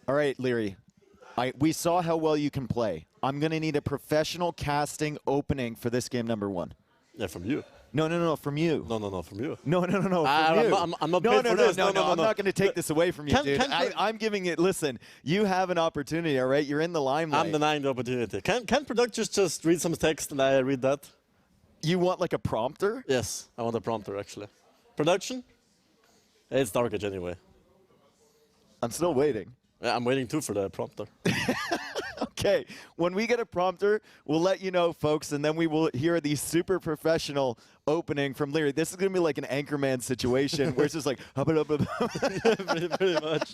All right, Liereyy. We saw how well you can play. I'm going to need a professional casting opening for this game number 1. Yeah, from you. No, from you. No, from you. No, from you. I'm not paid for this. No, I'm not going to take this away from you, dude. I'm giving it, listen, you have an opportunity, all right? You're in the limelight. I'm denying the opportunity. Can producers just read some text and I read that? You want like a prompter? Yes, I want a prompter, actually. Production? It's Dark Age anyway. I'm still waiting. Yeah, I'm waiting too for the prompter. Okay, when we get a prompter, we'll let you know, folks, and then we will hear the super professional opening from Liereyy. This is going to be like an Anchorman situation where it's just like, pretty much.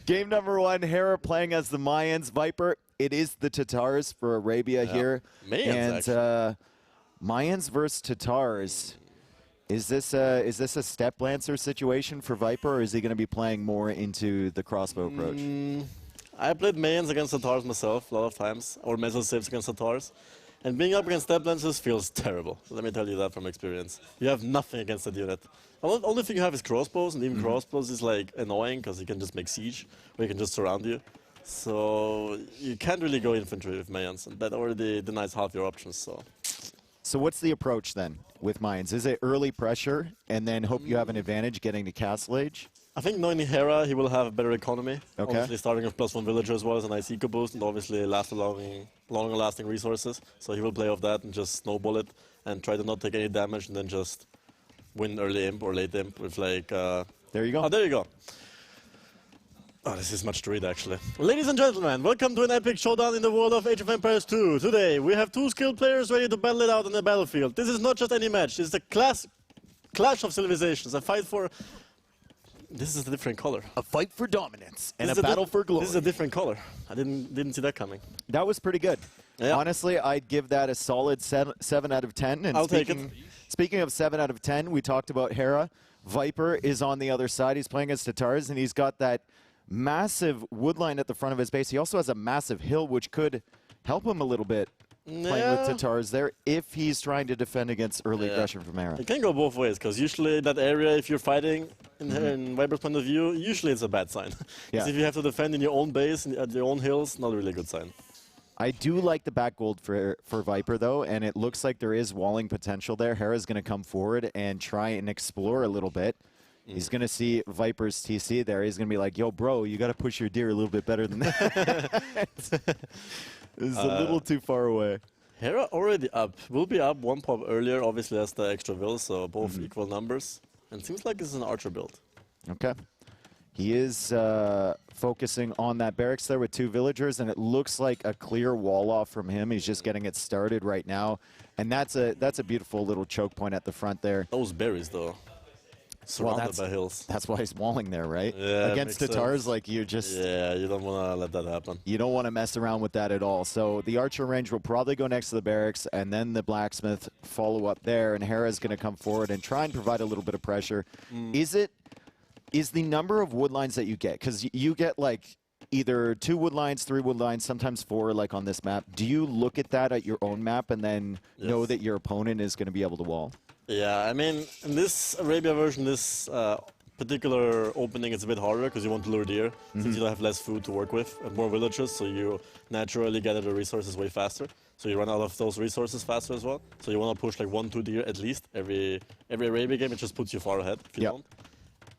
Game number 1, Hera playing as the Mayans. Viper, it is the Tatars for Arabia here. Mayans, and Mayans versus Tatars. Is this a step lancer situation for Viper, or is he going to be playing more into the crossbow approach? I played Mayans against Tatars myself a lot of times, or Metal Saves against Tatars. And being up against step lancers feels terrible. Let me tell you that from experience. You have nothing against that unit. The only thing you have is crossbows, and even crossbows is like annoying because you can just make siege, or you can just surround you. So you can't really go infantry with Mayans, and that already denies half your options. So what's the approach then with Mayans? Is it early pressure and then hope you have an advantage getting to Castle Age? I think knowing Hera, he will have a better economy. Okay. Obviously starting with +1 villager as well as a nice eco boost, and obviously longer lasting resources. So he will play off that and just snowball it and try to not take any damage and then just win early imp or late imp with like... there you go. Oh, there you go. Oh, this is much to read, actually. Ladies and gentlemen, welcome to an epic showdown in the world of Age of Empires 2. Today, we have 2 skilled players ready to battle it out on the battlefield. This is not just any match, it's a clash of civilizations, a fight for... This is a different color. A fight for dominance and a battle for glory. This is a different color. I didn't see that coming. That was pretty good. Yeah. Honestly, I'd give that a solid 7 out of 10. And I'll take it. Speaking of 7 out of 10, we talked about Hera. Viper is on the other side. He's playing as Tatars, and he's got that massive woodline at the front of his base. He also has a massive hill, which could help him a little bit playing with Tatars there if he's trying to defend against early aggression from Hera. It can go both ways, because usually that area, if you're fighting in Viper's point of view, usually it's a bad sign. Because if you have to defend in your own base, at your own hills, not a really good sign. I do like the back gold for Viper, though, and it looks like there is walling potential there. Hera's going to come forward and try and explore a little bit. He's going to see Viper's TC there. He's going to be like, yo, bro, you got to push your deer a little bit better than that. This is a little too far away. Hera already up. Will be up 1 pop earlier, obviously, as the extra will, so both equal numbers. And seems like it's an archer build. Okay. He is focusing on that barracks there with 2 villagers, and it looks like a clear wall off from him. He's just getting it started right now. And that's a beautiful little choke point at the front there. Those berries, though. Surrounded by hills. That's why he's walling there, right? Yeah, against Tatars, like you just... Yeah, you don't want to let that happen. You don't want to mess around with that at all. So the archer range will probably go next to the barracks, and then the blacksmith follow up there, and Hera's going to come forward and try and provide a little bit of pressure. Is the number of woodlines that you get, because you get like either 2 woodlines, 3 woodlines, sometimes 4 like on this map. Do you look at that at your own map and then know that your opponent is going to be able to wall? Yeah, I mean, in this Arabia version, this particular opening is a bit harder because you want to lure deer, since you have less food to work with and more villages, so you naturally gather the resources way faster. So you run out of those resources faster as well. So you want to push like 1-2 deer at least every Arabia game. It just puts you far ahead if you don't.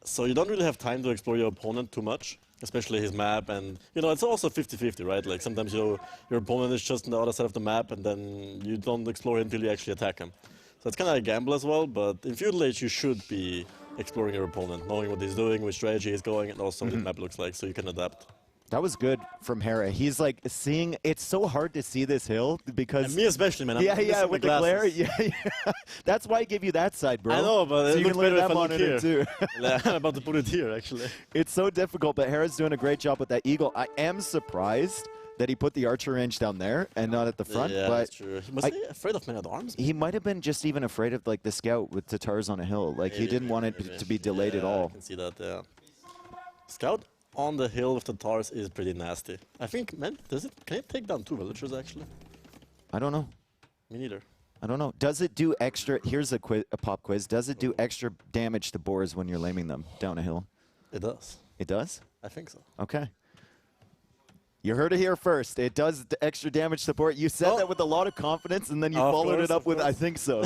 So you don't really have time to explore your opponent too much, especially his map. And, you know, it's also 50-50, right? Like sometimes your opponent is just on the other side of the map and then you don't explore him until you actually attack him. So it's kind of a gamble as well, but in Feudal Age you should be exploring your opponent, knowing what he's doing, which strategy he's going, and also what the map looks like, so you can adapt. That was good from Hera. He's like seeing, it's so hard to see this hill because... And me especially, man. I'm with the glare. Yeah. That's why I gave you that side, bro. I know, but so it looks better if I look here. Too. I'm about to put it here, actually. It's so difficult, but Hera's doing a great job with that eagle. I am surprised that he put the archer range down there and not at the front. Yeah, but that's true. Was he afraid of man-at-arms? He might have been just even afraid of like the scout with Tatars on a hill. Like he didn't want it to be delayed at all. I can see that, yeah. Scout on the hill with the Tatars is pretty nasty. I think, man, can it take down 2 villagers, actually? I don't know. Me neither. I don't know. Does it do extra, here's a pop quiz, does it do extra damage to boars when you're laming them down a hill? It does. It does? I think so. Okay. You heard it here first. It does the extra damage support. You said that with a lot of confidence, and then you followed it up with, I think so.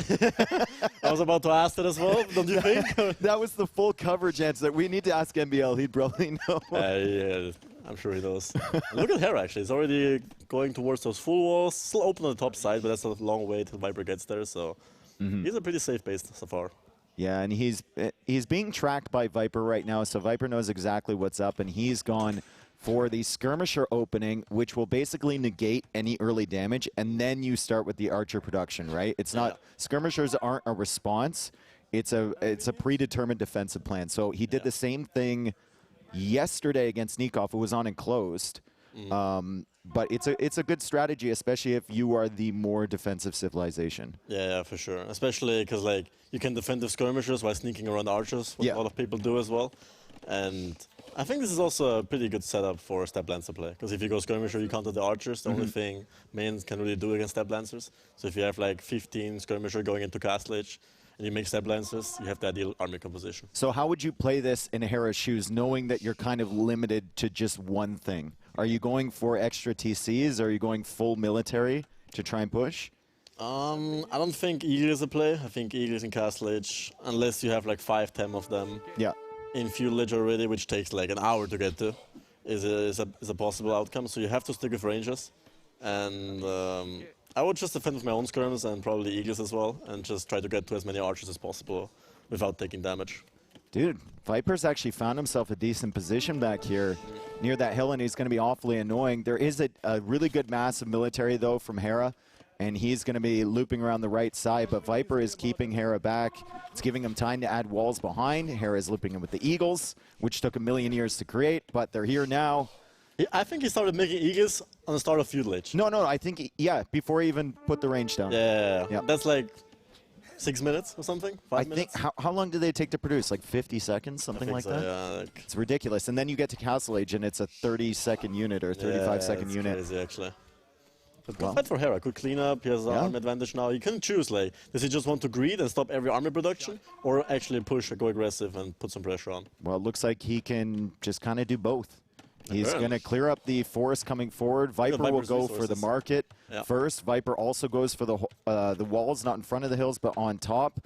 I was about to ask that as well, don't you think? That was the full coverage answer. We need to ask MBL. He'd probably know. Yeah, I'm sure he does. Look at Hera, actually. He's already going towards those full walls. Still open on the top side, but that's a long way till Viper gets there, so he's a pretty safe base so far. Yeah, and he's being tracked by Viper right now, so Viper knows exactly what's up, and he's gone for the skirmisher opening, which will basically negate any early damage, and then you start with the archer production, right? It's not skirmishers aren't a response; it's a predetermined defensive plan. So he did the same thing yesterday against Nicov, who was on enclosed. But it's a good strategy, especially if you are the more defensive civilization. Yeah, for sure. Especially because like you can defend the skirmishers while sneaking around archers, what a lot of people do as well. And I think this is also a pretty good setup for step lancer play, because if you go skirmisher, you counter the archers. The only thing mains can really do against step lancers. So if you have like 15 skirmisher going into castle age, and you make step lancers, you have the ideal army composition. So how would you play this in Hera's shoes, knowing that you're kind of limited to just one thing? Are you going for extra TCs? Are you going full military to try and push? I don't think Eagle is a play. I think Eagle is in castle age, unless you have like 5-10 of them. Yeah. In feudal age already, which takes like an hour to get to, is a possible outcome. So you have to stick with ranges, and I would just defend with my own skirms and probably eagles as well, and just try to get to as many archers as possible without taking damage. Dude, Viper's actually found himself a decent position back here near that hill, and he's going to be awfully annoying. There is a really good mass of military though from Hera, and he's going to be looping around the right side, but Viper is keeping Hera back. It's giving him time to add walls behind. Hera is looping him with the Eagles, which took a million years to create, but they're here now. I think he started making Eagles on the start of feudal age. No, I think, before he even put the range down. Yeah. That's like 6 minutes or something, 5 minutes? I think, how long do they take to produce? Like 50 seconds, something like that? Yeah, it's ridiculous. And then you get to Castle Age, and it's a 30-second unit or 35-second unit. Crazy, actually. But good fight for Hera. Good cleanup. He has an arm advantage now. You can choose, like, does he just want to greed and stop every army production, or actually push or go aggressive and put some pressure on? Well, it looks like he can just kind of do both. He's going to clear up the forest coming forward. Viper will go for the market first. Viper also goes for the walls, not in front of the hills, but on top.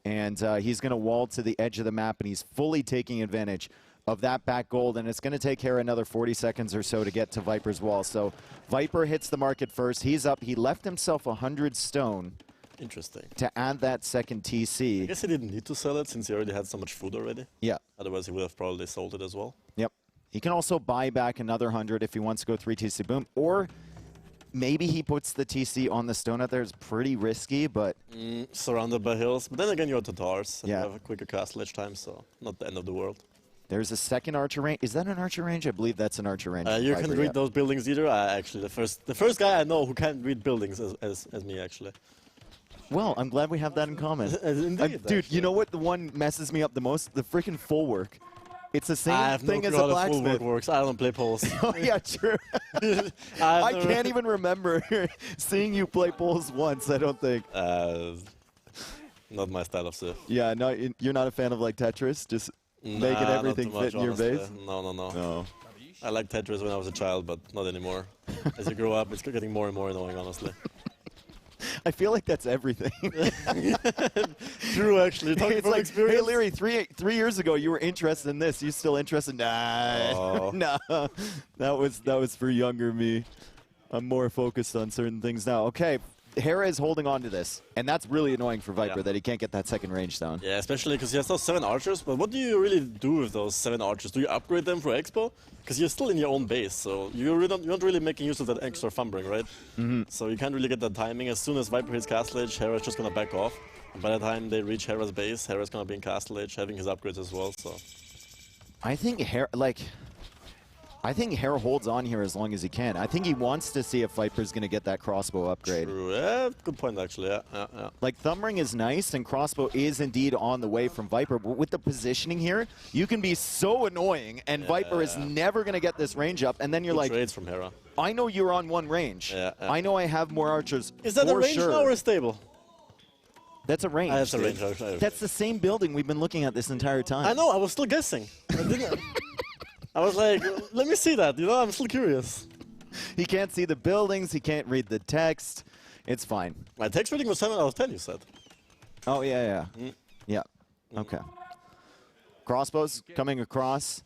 And he's going to wall to the edge of the map, and he's fully taking advantage of that back gold, and it's going to take Hera another 40 seconds or so to get to Viper's wall. So Viper hits the market first. He's up. He left himself 100 stone. Interesting. To add that second TC. I guess he didn't need to sell it since he already had so much food already. Yeah. Otherwise, he would have probably sold it as well. Yep. He can also buy back another 100 if he wants to go 3 TC boom, or maybe he puts the TC on the stone out there. It's pretty risky, but... surrounded by hills. But then again, you're TaToH, and you Yeah. have a quicker castle edge time, so not the end of the world. There's a second archer range. Is that an archer range? I believe that's an archer range. You can read those buildings either. Actually, the first guy I know who can't read buildings as me, actually. Well, I'm glad we have that in common. Indeed, dude, you know what the one messes me up the most? The freaking full work. It's the same thing as a full blacksmith. work works. I don't play poles. Oh, yeah, true. I can't even remember seeing you play poles once, I don't think. Not my style of stuff. Yeah, no, you're not a fan of like Tetris? Just making everything fit in your base? No. I liked Tetris when I was a child, but not anymore. As you grow up, it's getting more and more annoying, honestly. I feel like that's everything. True, actually. Talking from experience. Hey, Liereyy, three years ago you were interested in this. You still interested? Nah, no. That was for younger me. I'm more focused on certain things now. Okay, Hera is holding on to this, and that's really annoying for Viper that he can't get that second range down. Yeah, especially because he has those 7 archers. But what do you really do with those 7 archers? Do you upgrade them for Expo? Because you're still in your own base, so you're not really making use of that extra fumbling, right? So you can't really get that timing. As soon as Viper hits Castle Age, Hera's just going to back off. And by the time they reach Hera's base, Hera's going to be in Castle Age, having his upgrades as well. So I think Hera holds on here as long as he can. I think he wants to see if Viper's going to get that crossbow upgrade. True. Yeah, good point, actually. Yeah. Like, thumb ring is nice, and crossbow is indeed on the way from Viper. But with the positioning here, you can be so annoying, and Viper is never going to get this range up. And then you're like, trades from Hera. I know you're on one range. Yeah. I know I have more archers. Is that a range sure. now or a stable? That's a range. That's a dude. range. That's the same building we've been looking at this entire time. I know, I was still guessing. I was like, let me see that, you know, I'm still curious. He can't see the buildings, he can't read the text. It's fine. My text rating was 7 out of 10, you said. Oh, yeah. Yeah. Okay. Crossbows coming across.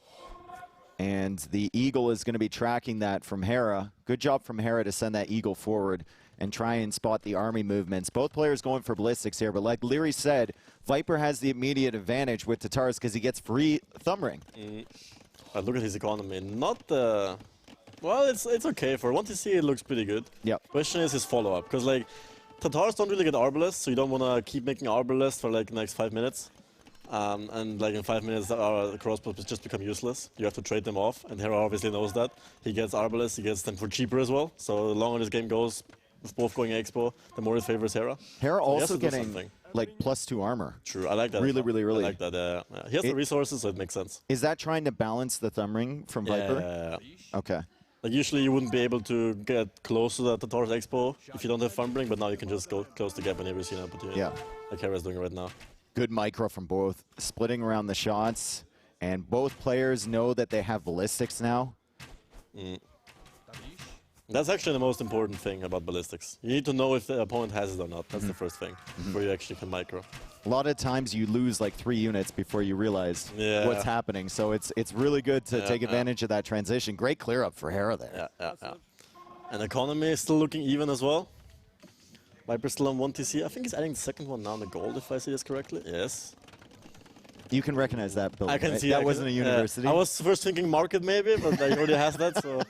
And the Eagle is going to be tracking that from Hera. Good job from Hera to send that Eagle forward and try and spot the army movements. Both players going for ballistics here, but like Liereyy said, Viper has the immediate advantage with TaToH because he gets free thumb ring. Look at his economy. Not the... Well, it's okay. For 1TC, it looks pretty good. Yep. Question is his follow-up, because like TaToH don't really get Arbalest, so you don't want to keep making Arbalest for like the next 5 minutes. And like in 5 minutes, our crossbows just become useless. You have to trade them off, and Hera obviously knows that. He gets Arbalest, he gets them for cheaper as well. So the longer this game goes, with both going Expo, the more it favors Hera. Hera also getting like +2 armor. True, I like that. Really. I like that. Yeah. He has the resources, so it makes sense. Is that trying to balance the thumb ring from Viper? Yeah. Okay. Like usually you wouldn't be able to get close to the TaToH Expo if you don't have thumb ring, but now you can just go close the gap whenever you see an opportunity. Yeah. Like Hera's doing right now. Good micro from both, splitting around the shots, and both players know that they have ballistics now. That's actually the most important thing about ballistics. You need to know if the opponent has it or not. That's the first thing, where you actually can micro. A lot of times you lose like 3 units before you realize what's happening, so it's really good to take advantage of that transition. Great clear up for Hera there. Yeah. And economy is still looking even as well. Viper still on 1TC. I think he's adding the second one now in the gold, if I see this correctly. Yes. You can recognize that building, I can right? see that. Wasn't a university. I was first thinking market maybe, but he already has that, so...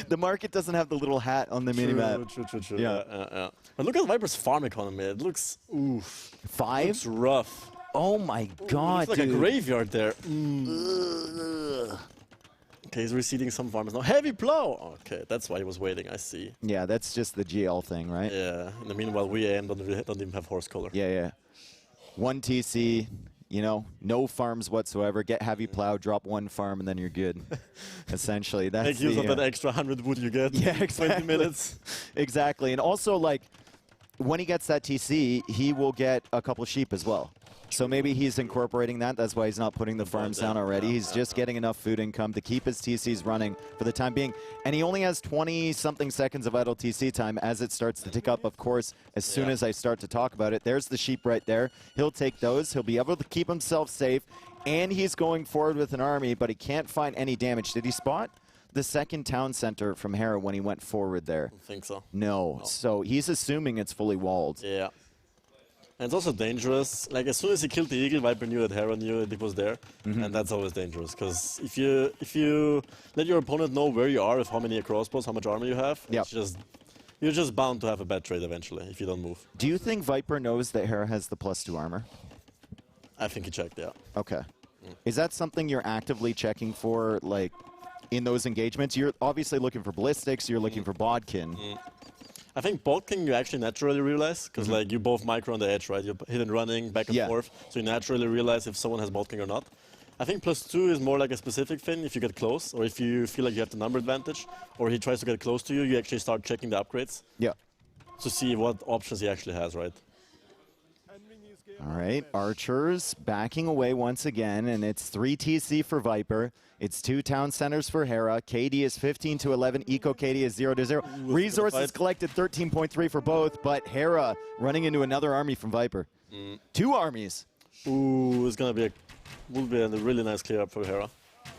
The market doesn't have the little hat on the minimap. True. Yeah. But look at Viper's farm economy. It looks... Oof. 5? It's rough. Oh my god, It's like dude. a graveyard there. Okay, he's receding some farmers now. Heavy plow! Okay, that's why he was waiting, I see. Yeah, that's just the GL thing, right? Yeah, in the meanwhile, we AM don't even have horse color. Yeah. 1 TC, you know, no farms whatsoever. Get heavy plow, drop 1 farm, and then you're good. Essentially, that's Make use of that extra 100 wood you get. Yeah, exactly. 20 minutes. Exactly, and also, like, when he gets that TC, he will get a couple sheep as well. So maybe he's incorporating that. That's why he's not putting the farms down already. He's just getting enough food income to keep his TCs running for the time being. And he only has 20-something seconds of idle TC time as it starts to tick up, of course, as soon as I start to talk about it. There's the sheep right there. He'll take those. He'll be able to keep himself safe. And he's going forward with an army, but he can't find any damage. Did he spot the second town center from Hera when he went forward there? I think so. No. So he's assuming it's fully walled. Yeah. And it's also dangerous. Like, as soon as he killed the eagle, Viper knew that Hera knew that it was there. And that's always dangerous. Because if you let your opponent know where you are, with how many crossbows, how much armor you have, you're just bound to have a bad trade eventually if you don't move. Do you think Viper knows that Hera has the +2 armor? I think he checked, yeah. Okay. Is that something you're actively checking for, like, in those engagements? You're obviously looking for ballistics, you're looking for bodkin. I think bodkin you actually naturally realize, because like you both micro on the edge, right? You're hidden running back and forth, so you naturally realize if someone has bodkin or not. I think +2 is more like a specific thing if you get close, or if you feel like you have the number advantage, or he tries to get close to you, you actually start checking the upgrades. Yeah. To see what options he actually has, right? All right, Archers backing away once again, and it's 3 TC for Viper. It's 2 town centers for Hera. KD is 15 to 11. Eco KD is 0 to 0. Resources collected 13.3 for both, but Hera running into another army from Viper. 2 armies. Ooh, it's gonna be will be a really nice clear up for Hera.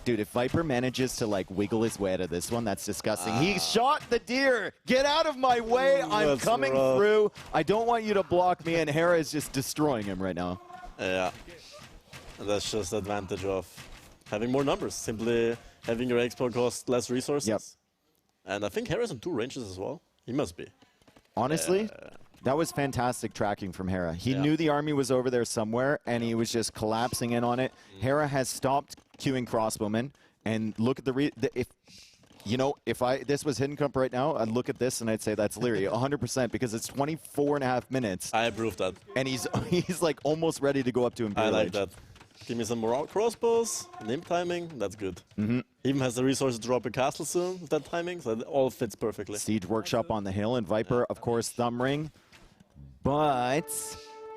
Dude, if Viper manages to like wiggle his way out of this one, that's disgusting. He shot the deer. Get out of my way. I'm coming through. I don't want you to block me, and Hera is just destroying him right now. Yeah. And that's just the advantage of having more numbers. Simply having your expo cost less resources. Yep. And I think Hera's on 2 ranges as well. He must be. Honestly, that was fantastic tracking from Hera. He knew the army was over there somewhere, and he was just collapsing in on it. Hera has stopped queuing crossbowmen, and look at if this was Hidden Comp right now, I'd look at this and I'd say that's Liereyy 100% because it's 24.5 minutes. I approve that. And he's like almost ready to go up to Imperial Age. I like Age. that. Give me some more crossbows, name timing, that's good. Even has the resources to drop a castle soon with that timing, so it all fits perfectly. Siege Workshop on the hill, and Viper, of course, thumb ring. But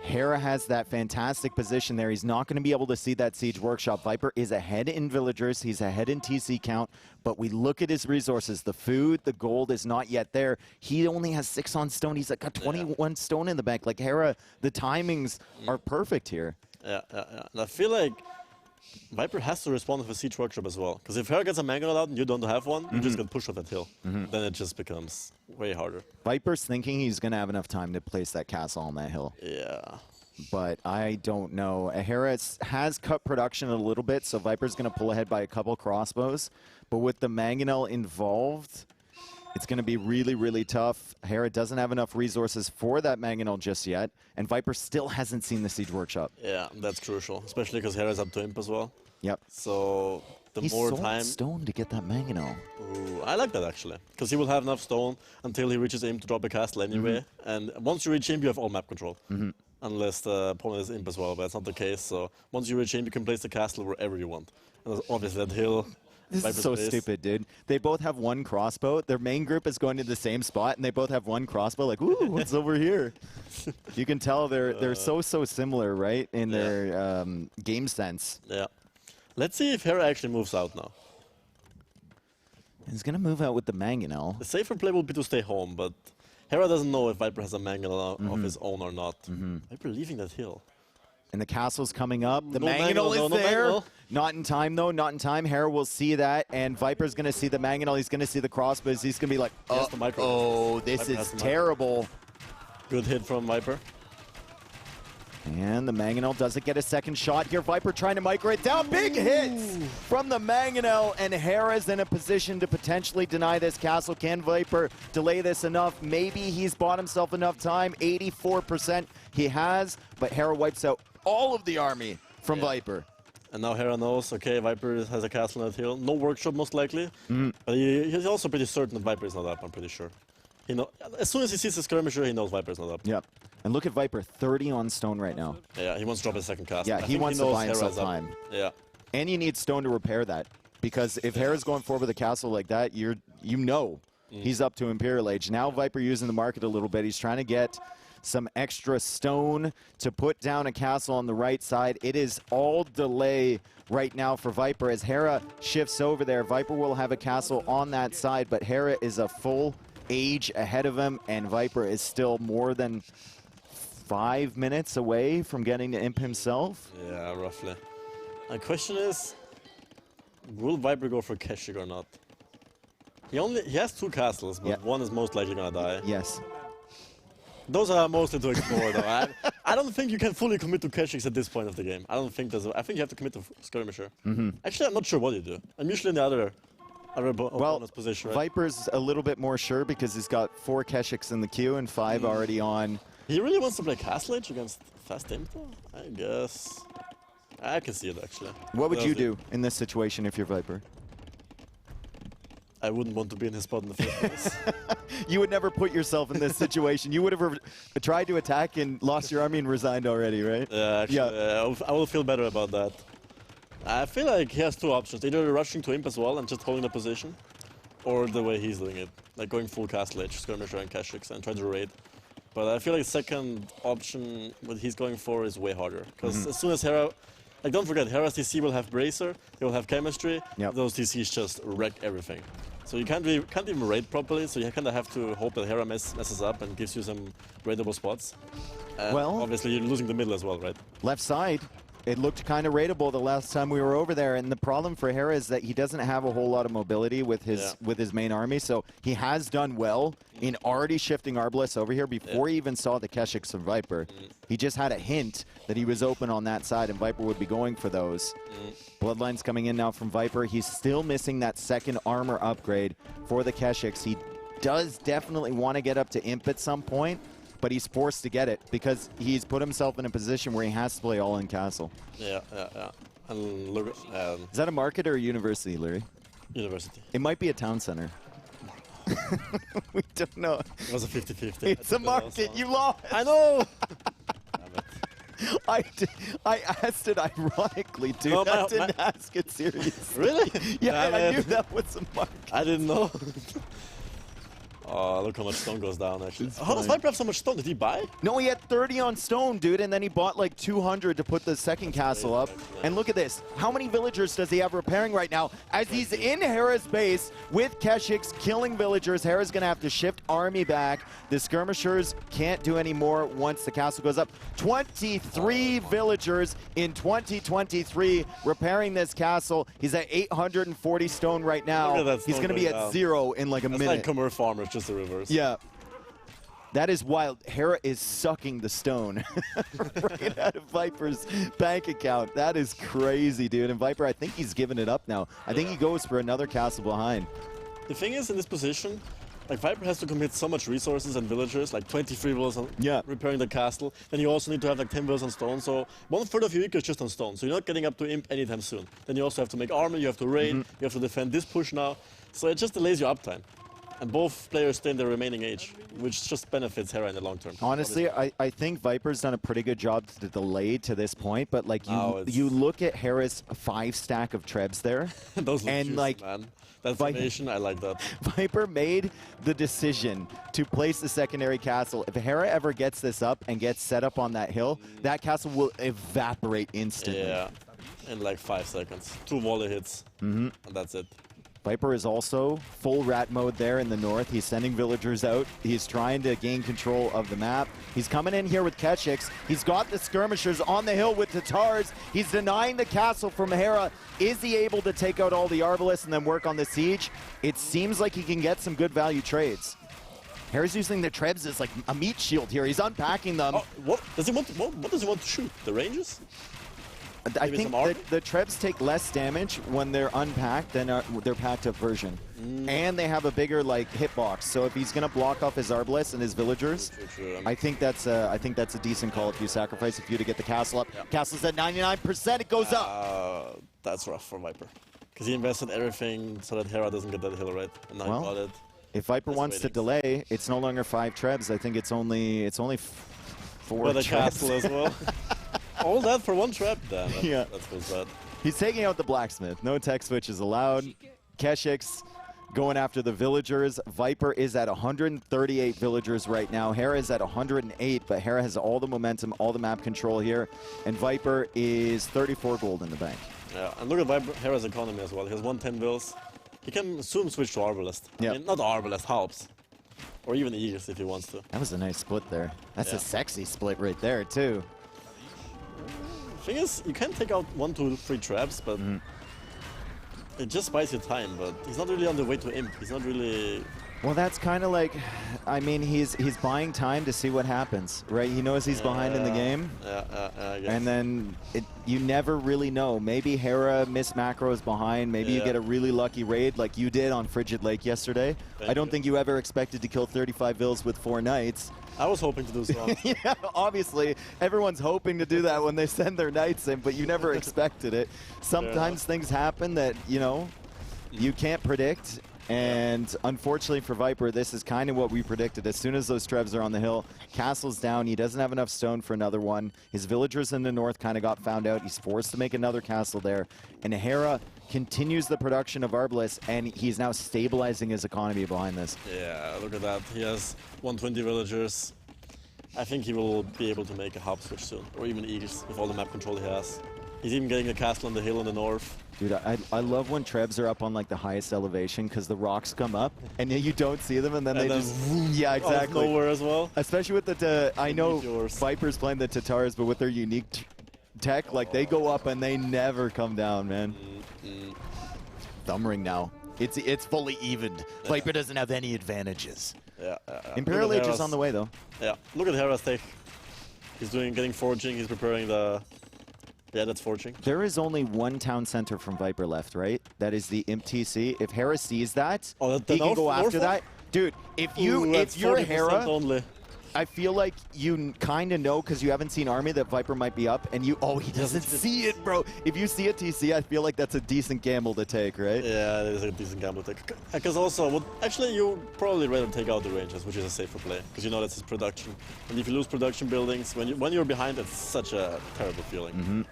Hera has that fantastic position there. He's not going to be able to see that Siege Workshop. Viper is ahead in villagers. He's ahead in TC count. But we look at his resources. The food, the gold is not yet there. He only has 6 on stone. He's got 21 stone in the bank. Like Hera, the timings are perfect here. Yeah. And I feel like Viper has to respond with a Siege Workshop as well. Because if Hera gets a mangonel out and you don't have one, you just get pushed off that hill. Then it just becomes way harder. Viper's thinking he's going to have enough time to place that castle on that hill. Yeah. But I don't know. Hera has cut production a little bit, so Viper's going to pull ahead by a couple crossbows. But with the mangonel involved, it's going to be really, really tough. Hera doesn't have enough resources for that mangonel just yet, and Viper still hasn't seen the Siege Workshop. Yeah, that's crucial, especially because Hera's up to Imp as well. Yep. So the He more sold time... stone to get that mangonel. Ooh, I like that actually, because he will have enough stone until he reaches Imp to drop a castle anyway. And once you reach Imp, you have all map control. Unless the opponent is Imp as well, but that's not the case. So once you reach Imp, you can place the castle wherever you want. And obviously that hill... This is so stupid, dude. They both have one crossbow. Their main group is going to the same spot, and they both have one crossbow. Like, ooh, what's over here? You can tell they're so similar, right, in their game sense. Yeah. Let's see if Hera actually moves out now. He's going to move out with the mangonel. The safer play will be to stay home, but Hera doesn't know if Viper has a mangonel of his own or not. Viper leaving that hill. And the castle's coming up. The No mangonel is there. mangonel. Not in time, though. Not in time. Hera will see that, and Viper's going to see the mangonel. He's going to see the crossbows. He's going to be like, oh, this Viper has is the terrible. Good hit from Viper. And the mangonel doesn't get a second shot here. Viper trying to micro it down. Big hits from the mangonel, and Hera's in a position to potentially deny this castle. Can Viper delay this enough? Maybe he's bought himself enough time. 84% he has, but Hera wipes out all of the army from Viper. And now Hera knows, okay, Viper has a castle on that hill. No workshop, most likely. But he's also pretty certain that Viper is not up, I'm pretty sure. As soon as he sees the skirmisher, he knows Viper is not up. Yep. And look at Viper, 30 on stone right now. Yeah, he wants to drop his second castle. Yeah, he wants to buy himself Hera's time. up. Yeah. And you need stone to repair that. Because if Hera's going forward with a castle like that, you know he's up to Imperial Age. Now Viper using the market a little bit. He's trying to get some extra stone to put down a castle on the right side. It is all delay right now for Viper. As Hera shifts over there, Viper will have a castle on that side, but Hera is a full age ahead of him, and Viper is still more than 5 minutes away from getting to Imp himself. Yeah, roughly. My question is, will Viper go for Keshik or not? He has 2 castles, but one is most likely gonna die. Yes. Those are mostly to ignore, though. I don't think you can fully commit to Keshiks at this point of the game. I think you have to commit to Skirmisher. Actually, I'm not sure what you do. I'm usually in the other opponent's position, right? Viper's a little bit more sure because he's got 4 Keshiks in the queue and 5 already on. He really wants to play Castle Age against Fast Imp, though? I guess. I can see it, actually. What would you do in this situation if you're Viper? I wouldn't want to be in his spot in the first place. You would never put yourself in this situation. You would have tried to attack and lost your army and resigned already, right? Yeah, actually, I will feel better about that. I feel like he has 2 options. Either rushing to Imp as well and just holding the position, or the way he's doing it. Like going full Castle Age, Skirmisher and Keshiks and try to raid. But I feel like the second option, what he's going for, is way harder. Because as soon as Hera... Like, don't forget, Hera's TC will have Bracer, they will have Chemistry. Those TCs just wreck everything. So you can't even raid properly, so you kind of have to hope that Hera messes up and gives you some raidable spots. Well, obviously you're losing the middle as well, right? Left side, it looked kind of raidable the last time we were over there, and the problem for Hera is that he doesn't have a whole lot of mobility with his main army, so he has done well in already shifting Arbalest over here before he even saw the Keshiks from Viper. He just had a hint that he was open on that side, and Viper would be going for those. Bloodline's coming in now from Viper. He's still missing that second armor upgrade for the Keshiks. He does definitely want to get up to Imp at some point, but he's forced to get it because he's put himself in a position where he has to play all-in castle. Yeah. And look, is that a market or a university, Liereyy? University. It might be a town center. We don't know. It was a 50-50. It's a market. You lost. I know. I asked it ironically, dude. No, I didn't ask it seriously. Really? Yeah, I knew that was a market. I didn't know. Oh, look how much stone goes down, actually. It's How does fine. Viper have so much stone? Did he buy? No, he had 30 on stone, dude, and then he bought like 200 to put the second castle up. And look at this. How many villagers does he have repairing right now? As he's in Hera's base with Keshik's killing villagers, Hera's going to have to shift army back. The skirmishers can't do any more once the castle goes up. 23 villagers in 2023 repairing this castle. He's at 840 stone right now. Look at that He's stone going to be going at down. 0 in like a That's minute. like Commerce Farmers, just the reverse. Yeah. That is wild. Hera is sucking the stone right out of Viper's bank account. That is crazy, dude. And Viper, I think he's given it up now. I think he goes for another castle behind. The thing is, in this position, like Viper has to commit so much resources and villagers, like 23 villas on repairing the castle. Then you also need to have like 10 villas on stone. So 1/3 of your eco is just on stone. So you're not getting up to imp anytime soon. Then you also have to make armor, you have to raid, you have to defend this push now. So it just delays your uptime. And both players stay in their remaining age, which just benefits Hera in the long term. Honestly, I think Viper's done a pretty good job to delay to this point, but like you look at Hera's 5 stack of trebs there, Those look and juicy, like man. That formation, I like that. Viper made the decision to place the secondary castle. If Hera ever gets this up and gets set up on that hill, that castle will evaporate instantly. Yeah, in like 5 seconds. 2 volley hits, and that's it. Viper is also full rat mode there in the north. He's sending villagers out. He's trying to gain control of the map. He's coming in here with Keshik's. He's got the skirmishers on the hill with TaToHs. He's denying the castle from Hera. Is he able to take out all the Arbalists and then work on the siege? It seems like he can get some good value trades. Hera's using the trebs as like a meat shield here. He's unpacking them. Oh, what does he want? What does he want to shoot? The ranges? I Maybe think some armor? the trebs take less damage when they're unpacked than their packed up version. And they have a bigger like hitbox. So if he's gonna block off his Arbalists and his villagers, True. I think that's a decent call if you sacrifice a few to get the castle up. Castle's at 99%, it goes up. That's rough for Viper. Because he invested everything so that Hera doesn't get that hill right. And now he got it. If Viper Just wants to waiting. delay, it's no longer 5 trebs. I think it's only 4 For the trebs. castle as well. All that for 1 trap? Damn, Yeah. That's so sad. He's taking out the blacksmith. No tech switches allowed. Keshik's going after the villagers. Viper is at 138 villagers right now. Hera is at 108, but Hera has all the momentum, all the map control here. And Viper is 34 gold in the bank. Yeah, and look at Viper, Hera's economy as well. He has 110 bills. He can soon switch to Arbalest. Yeah. I mean, not Arbalest, Halps. Or even Eagles if he wants to. That was a nice split there. That's Yeah. a sexy split right there, too. Thing is, you can take out 1, 2, 3 traps, but it just buys you time. But he's not really on the way to imp. He's not really. Well, that's kind of like, I mean, he's buying time to see what happens, right? He knows he's behind in the game. I guess. And then you never really know. Maybe Hera missed macros behind. Maybe you get a really lucky raid like you did on Frigid Lake yesterday. I don't think you ever expected to kill 35 vills with 4 knights. I was hoping to do so. Yeah, obviously, everyone's hoping to do that when they send their knights in, but you never expected it. Sometimes things happen that, you can't predict. And unfortunately for Viper, this is kind of what we predicted. As soon as those trebs are on the hill, castle's down. He doesn't have enough stone for another one. His villagers in the north kind of got found out. He's forced to make another castle there. And Hera continues the production of Arbalists, and he's now stabilizing his economy behind this. Yeah, look at that. He has 120 villagers. I think he will be able to make a hub switch soon, or even Eagles with all the map control he has. He's even getting a castle on the hill in the north. Dude, I love when trebs are up on like the highest elevation because the rocks come up and you don't see them and then yeah, exactly. Out of nowhere as well. Especially with the I know meteors. Viper's playing the TaToHs, but with their unique tech, like they go up and they never come down, man. Thumb ring now. It's fully evened. Viper doesn't have any advantages. Yeah. Imperial Age is on the way though. Yeah, look at Hera's tech. He's getting forging. He's preparing the. Yeah, that's forging. There is only 1 town center from Viper left, right? That is the Imp TC. If Hera sees that, he can go after that. Dude, if you're Hera, only. I feel like you kind of know because you haven't seen Army that Viper might be up, and he doesn't see it, bro. If you see a TC, I feel like that's a decent gamble to take, right? Yeah, it is a decent gamble to take. Because also, actually, you probably rather take out the ranges, which is a safer play, because you know that's his production. And if you lose production buildings, when you're behind, it's such a terrible feeling.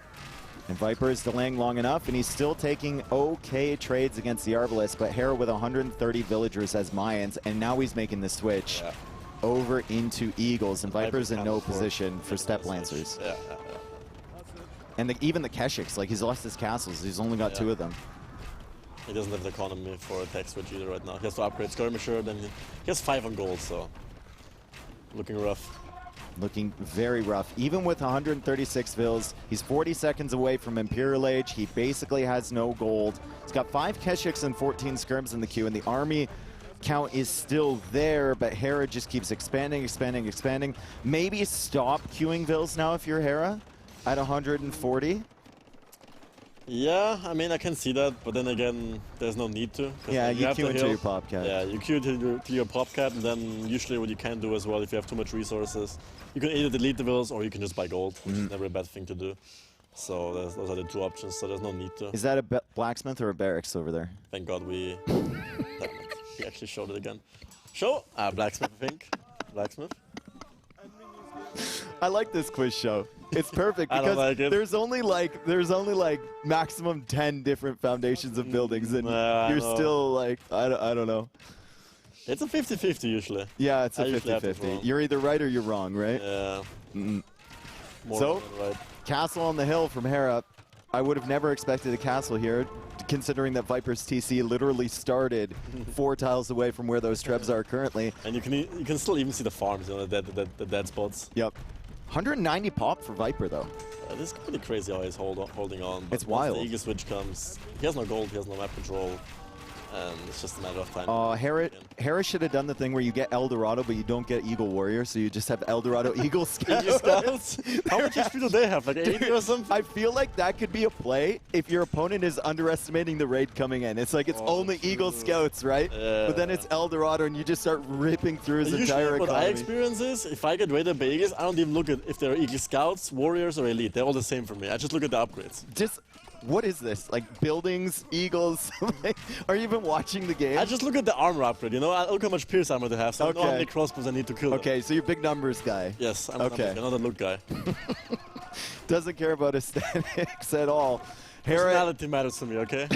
And Viper is delaying long enough, and he's still taking okay trades against the Arbalest, but Hera with 130 villagers as Mayans, and now he's making the switch over into Eagles, and Viper's in no position for Step Lancers. And even the Keshiks, like he's lost his castles, he's only got 2 of them. He doesn't have the economy for a tech switch either right now. He has to upgrade Skirmisher, then he has 5 on gold, so looking rough. Looking very rough. Even with 136 vills, he's 40 seconds away from Imperial Age. He basically has no gold. He's got 5 Keshiks and 14 skirms in the queue, and the army count is still there, but Hera just keeps expanding, expanding, expanding. Maybe stop queuing vills now if you're Hera at 140. Yeah, I mean, I can see that, but then again, there's no need to. Yeah, you queue into your pop cap. Yeah, you queue to your pop cap, and then usually what you can do as well, if you have too much resources, you can either delete the vills or you can just buy gold, which is never a bad thing to do. So those are the 2 options, so there's no need to. Is that a blacksmith or a barracks over there? Thank God we... Damn it. We actually showed it again. Show! Blacksmith, I think. Blacksmith. I like this quiz show. It's perfect because there's only like maximum 10 different foundations of buildings, and you're still like I don't know. It's a 50-50 usually. Yeah, it's a 50-50. You're either right or you're wrong, right? Yeah. So, right. Castle on the hill from Hera. I would have never expected a castle here, considering that Viper's TC literally started 4 tiles away from where those trebs are currently. And you can still even see the farms, you know, the dead spots. Yep. 190 pop for Viper, though. This is pretty crazy how he's holding on. It's wild. Once the Eagle switch comes, he has no gold, he has no map control, and it's just a matter of time. Hera should have done the thing where you get Eldorado, but you don't get Eagle Warrior, so you just have Eldorado Eagle Scouts. Eagle Scouts? How much HP do they have? Like 80 or something? I feel like that could be a play if your opponent is underestimating the raid coming in. It's like it's only Eagle Scouts, right? But then it's Eldorado, and you just start ripping through his entire economy. What I experience is, if I get raided by Eagles, I don't even look at if they're Eagle Scouts, Warriors, or Elite. They're all the same for me. I just look at the upgrades. What is this? Like buildings, eagles? Are you even watching the game? I just look at the armor upgrade, you know? I look how much pierce armor they have, so I know how many crossbows I need to kill. Okay, so you're a big numbers guy. Yes, I'm not a look guy. Doesn't care about aesthetics at all. Personality matters to me, okay?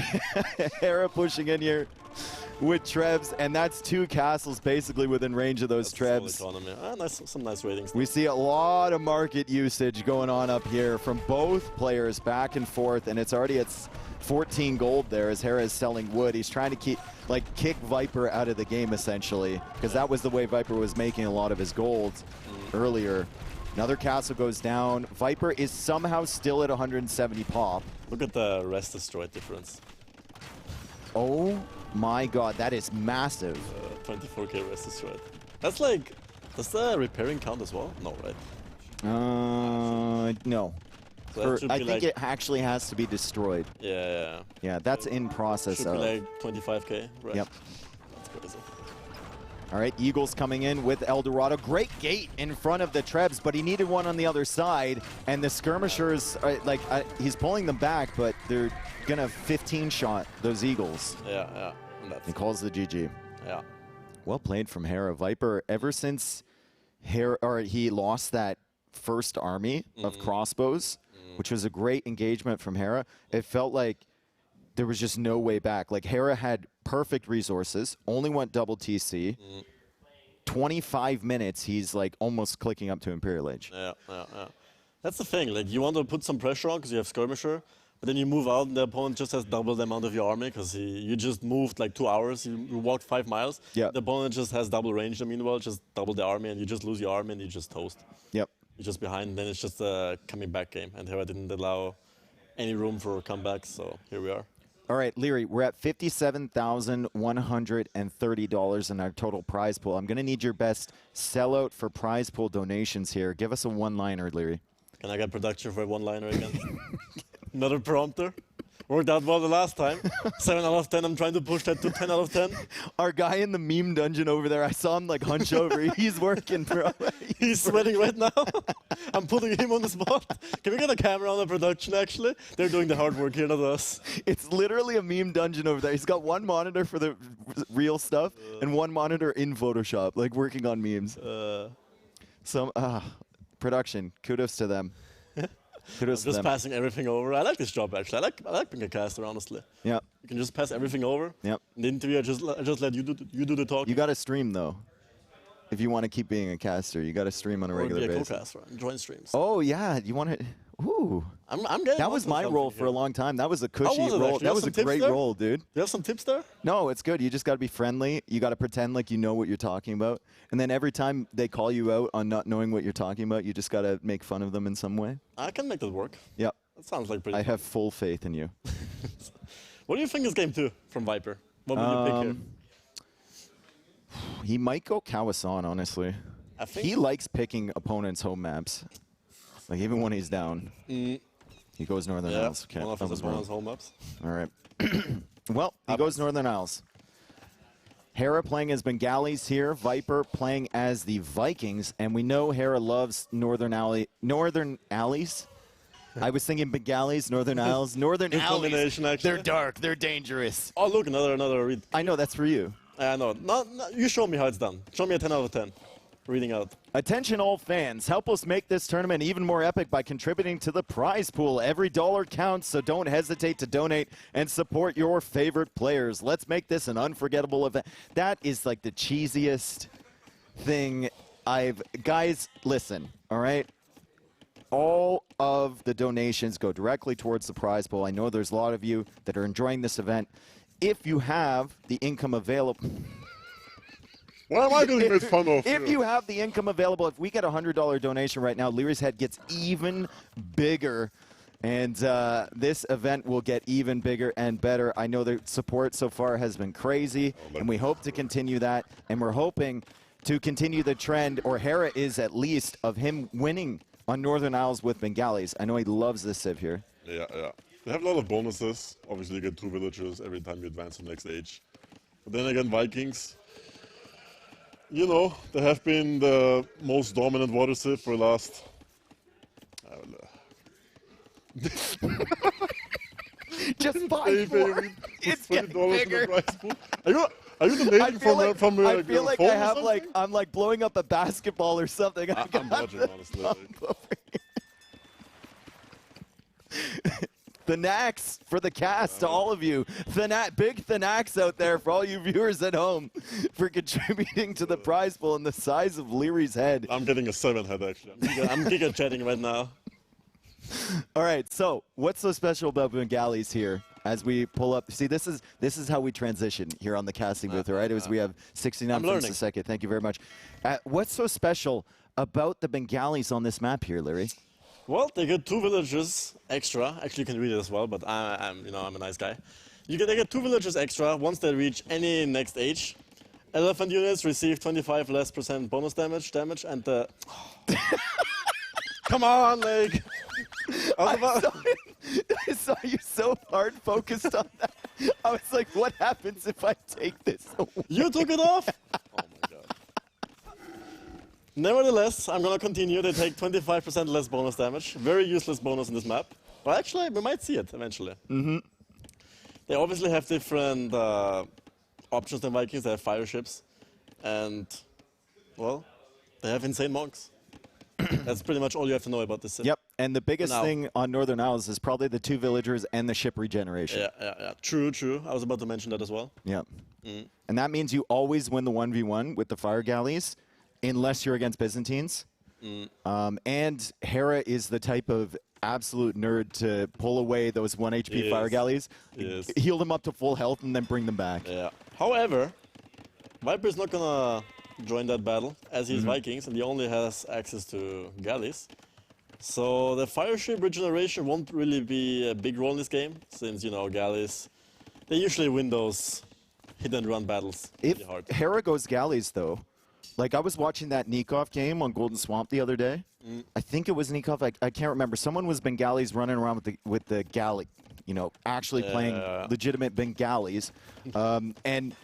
Hera pushing in here with trebs, and that's 2 castles basically within range of those trebs. Some nice ratings. We see a lot of market usage going on up here from both players back and forth, and it's already at 14 gold there as Hera is selling wood. He's trying to kick Viper out of the game essentially, because that was the way Viper was making a lot of his gold earlier. Another castle goes down. Viper is somehow still at 170 pop. Look at the rest destroyed difference. Oh my god, that is massive. 24k rest destroyed. That's like, does the repairing count as well? No, right? No. So I think it actually has to be destroyed. Yeah. Yeah, that's in process. Should be like 25k, right? Yep. That's crazy. All right, Eagles coming in with Eldorado. Great gate in front of the trebs, but he needed one on the other side. And the skirmishers, he's pulling them back, but they're going to 15-shot those Eagles. Yeah. He calls the GG. Yeah. Well played from Hera. Viper, ever since he lost that first army of crossbows, which was a great engagement from Hera, it felt like there was just no way back. Like, Hera had perfect resources, only went double TC. 25 minutes, he's like almost clicking up to Imperial Age. Yeah. That's the thing. Like, you want to put some pressure on because you have skirmisher, but then you move out and the opponent just has double the amount of your army because you just moved like 2 hours. You walked 5 miles. Yeah. The opponent just has double range. Meanwhile, just double the army and you just lose your army and you just toast. Yep. You're just behind. And then it's just a coming back game. And Hera didn't allow any room for comebacks. So here we are. All right, Liereyy, we're at $57,130 in our total prize pool. I'm going to need your best sellout for prize pool donations here. Give us a one-liner, Liereyy. Can I get production for a one-liner again? Another prompter? Worked out well the last time. 7 out of 10. I'm trying to push that to 10 out of 10. Our guy in the meme dungeon over there, I saw him like hunch over. He's working, bro. He's sweating right now. I'm putting him on the spot. Can we get a camera on the production, actually? They're doing the hard work here, not us. It's literally a meme dungeon over there. He's got one monitor for the real stuff and one monitor in Photoshop, like working on memes. Production, kudos to them. Kudos to Just them. passing everything over. I like this job actually. I like being a caster, honestly. Yeah. You can just pass everything over. Yep. In the interview, I just let you do the talk. You got to stream though. If you want to keep being a caster, you got to stream on a or regular be a basis. co-caster and join streams. Oh yeah, you want to? Ooh. I'm getting That was onto my something role for here. a long time. That was a cushy was it role. actually? You That have was a some tips great there? role, dude. You have some tips there? No, it's good. You just got to be friendly. You got to pretend like you know what you're talking about. And then every time they call you out on not knowing what you're talking about, you just got to make fun of them in some way. I can make that work. Yep. That sounds like pretty. I have full faith in you. What do you think is game 2 from Viper? What would you pick here? He might go Kawasan, honestly. I think He likes picking opponents' home maps. Like, even when he's down. He goes Northern yeah, Isles. Okay, one of that his was wrong. opponent's home maps. All right. Well, he goes Northern Isles. Hera playing as Bengalis here. Viper playing as the Vikings. And we know Hera loves Northern Alleys. I was thinking Bengalis, Northern Isles. Northern Good Alleys. combination, actually. They're dark. They're dangerous. Oh, look, another read. I know, that's for you. I know. No, you show me how it's done. Show me a 10 out of 10. Reading out. Attention all fans, help us make this tournament even more epic by contributing to the prize pool. Every dollar counts, so don't hesitate to donate and support your favorite players. Let's make this an unforgettable event. That is like the cheesiest thing Guys, listen, all right? All of the donations go directly towards the prize pool. I know there's a lot of you that are enjoying this event. If you have the income available... Why am I getting made fun of? If you have the income available, if we get a $100 donation right now, Lierey's head gets even bigger. And this event will get even bigger and better. I know the support so far has been crazy, and we hope to continue that. And we're hoping to continue the trend, or Hera is at least, of him winning on Northern Isles with Bengalis. I know he loves this civ here. Yeah. They have a lot of bonuses. Obviously, you get 2 villagers every time you advance to the next age. But then again, Vikings, you know, they have been the most dominant water civ for the last... Just buy more. It's getting bigger. Are you donating from I feel like phone I or have something? I'm like blowing up a basketball or something. I'm dodging, honestly. The Nacs for the cast to all of you. Big Thanax out there for all you viewers at home for contributing to the prize pool and the size of Lierey's head. I'm getting a 7 head, actually. I'm giga chatting right now. All right, so what's so special about Bengalis here as we pull up? See, this is how we transition here on the casting booth, all right? As we have 69 frames a second. Thank you very much. What's so special about the Bengalis on this map here, Liereyy? Well, they get 2 villages extra. Actually, you can read it as well, but I'm a nice guy. They get 2 villages extra once they reach any next age. Elephant units receive 25% less bonus damage, and the... Come on, Lake! I saw you so hard focused on that. I was like, what happens if I take this away? You took it off? Oh my god. Nevertheless, I'm gonna continue. They take 25% less bonus damage. Very useless bonus in this map. But actually, we might see it eventually. Mm-hmm. They obviously have different options than Vikings. They have fire ships. And, well, they have insane monks. That's pretty much all you have to know about this city. Yep, and the biggest thing on Northern Isles is probably the 2 villagers and the ship regeneration. Yeah. True. I was about to mention that as well. Yep. And that means you always win the 1v1 with the fire galleys, unless you're against Byzantines. And Hera is the type of absolute nerd to pull away those 1 HP fire galleys, heal them up to full health, and then bring them back. Yeah. However, Viper's not gonna join that battle, as he's Vikings, and he only has access to galleys. So the fire ship regeneration won't really be a big role in this game, since, you know, galleys, they usually win those hit-and-run battles If really hard. Hera goes galleys, though, like I was watching that Nicov game on Golden Swamp the other day. I think it was Nicov. I can't remember. Someone was Bengalis running around with the galley, you know, actually playing legitimate Bengalis. And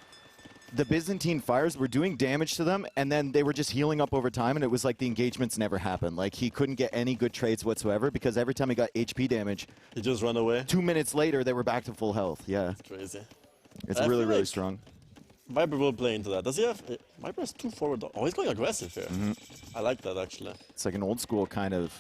the Byzantine fires were doing damage to them, and then they were just healing up over time, and it was like the engagements never happened. Like, he couldn't get any good trades whatsoever, because every time he got HP damage, He just ran away. 2 minutes later, they were back to full health. Yeah, Crazy. it's I really, feel really like strong. Viper will play into that. Does he have... Viper has 2 forward... Oh, he's going aggressive here. I like that, actually. It's like an old school kind of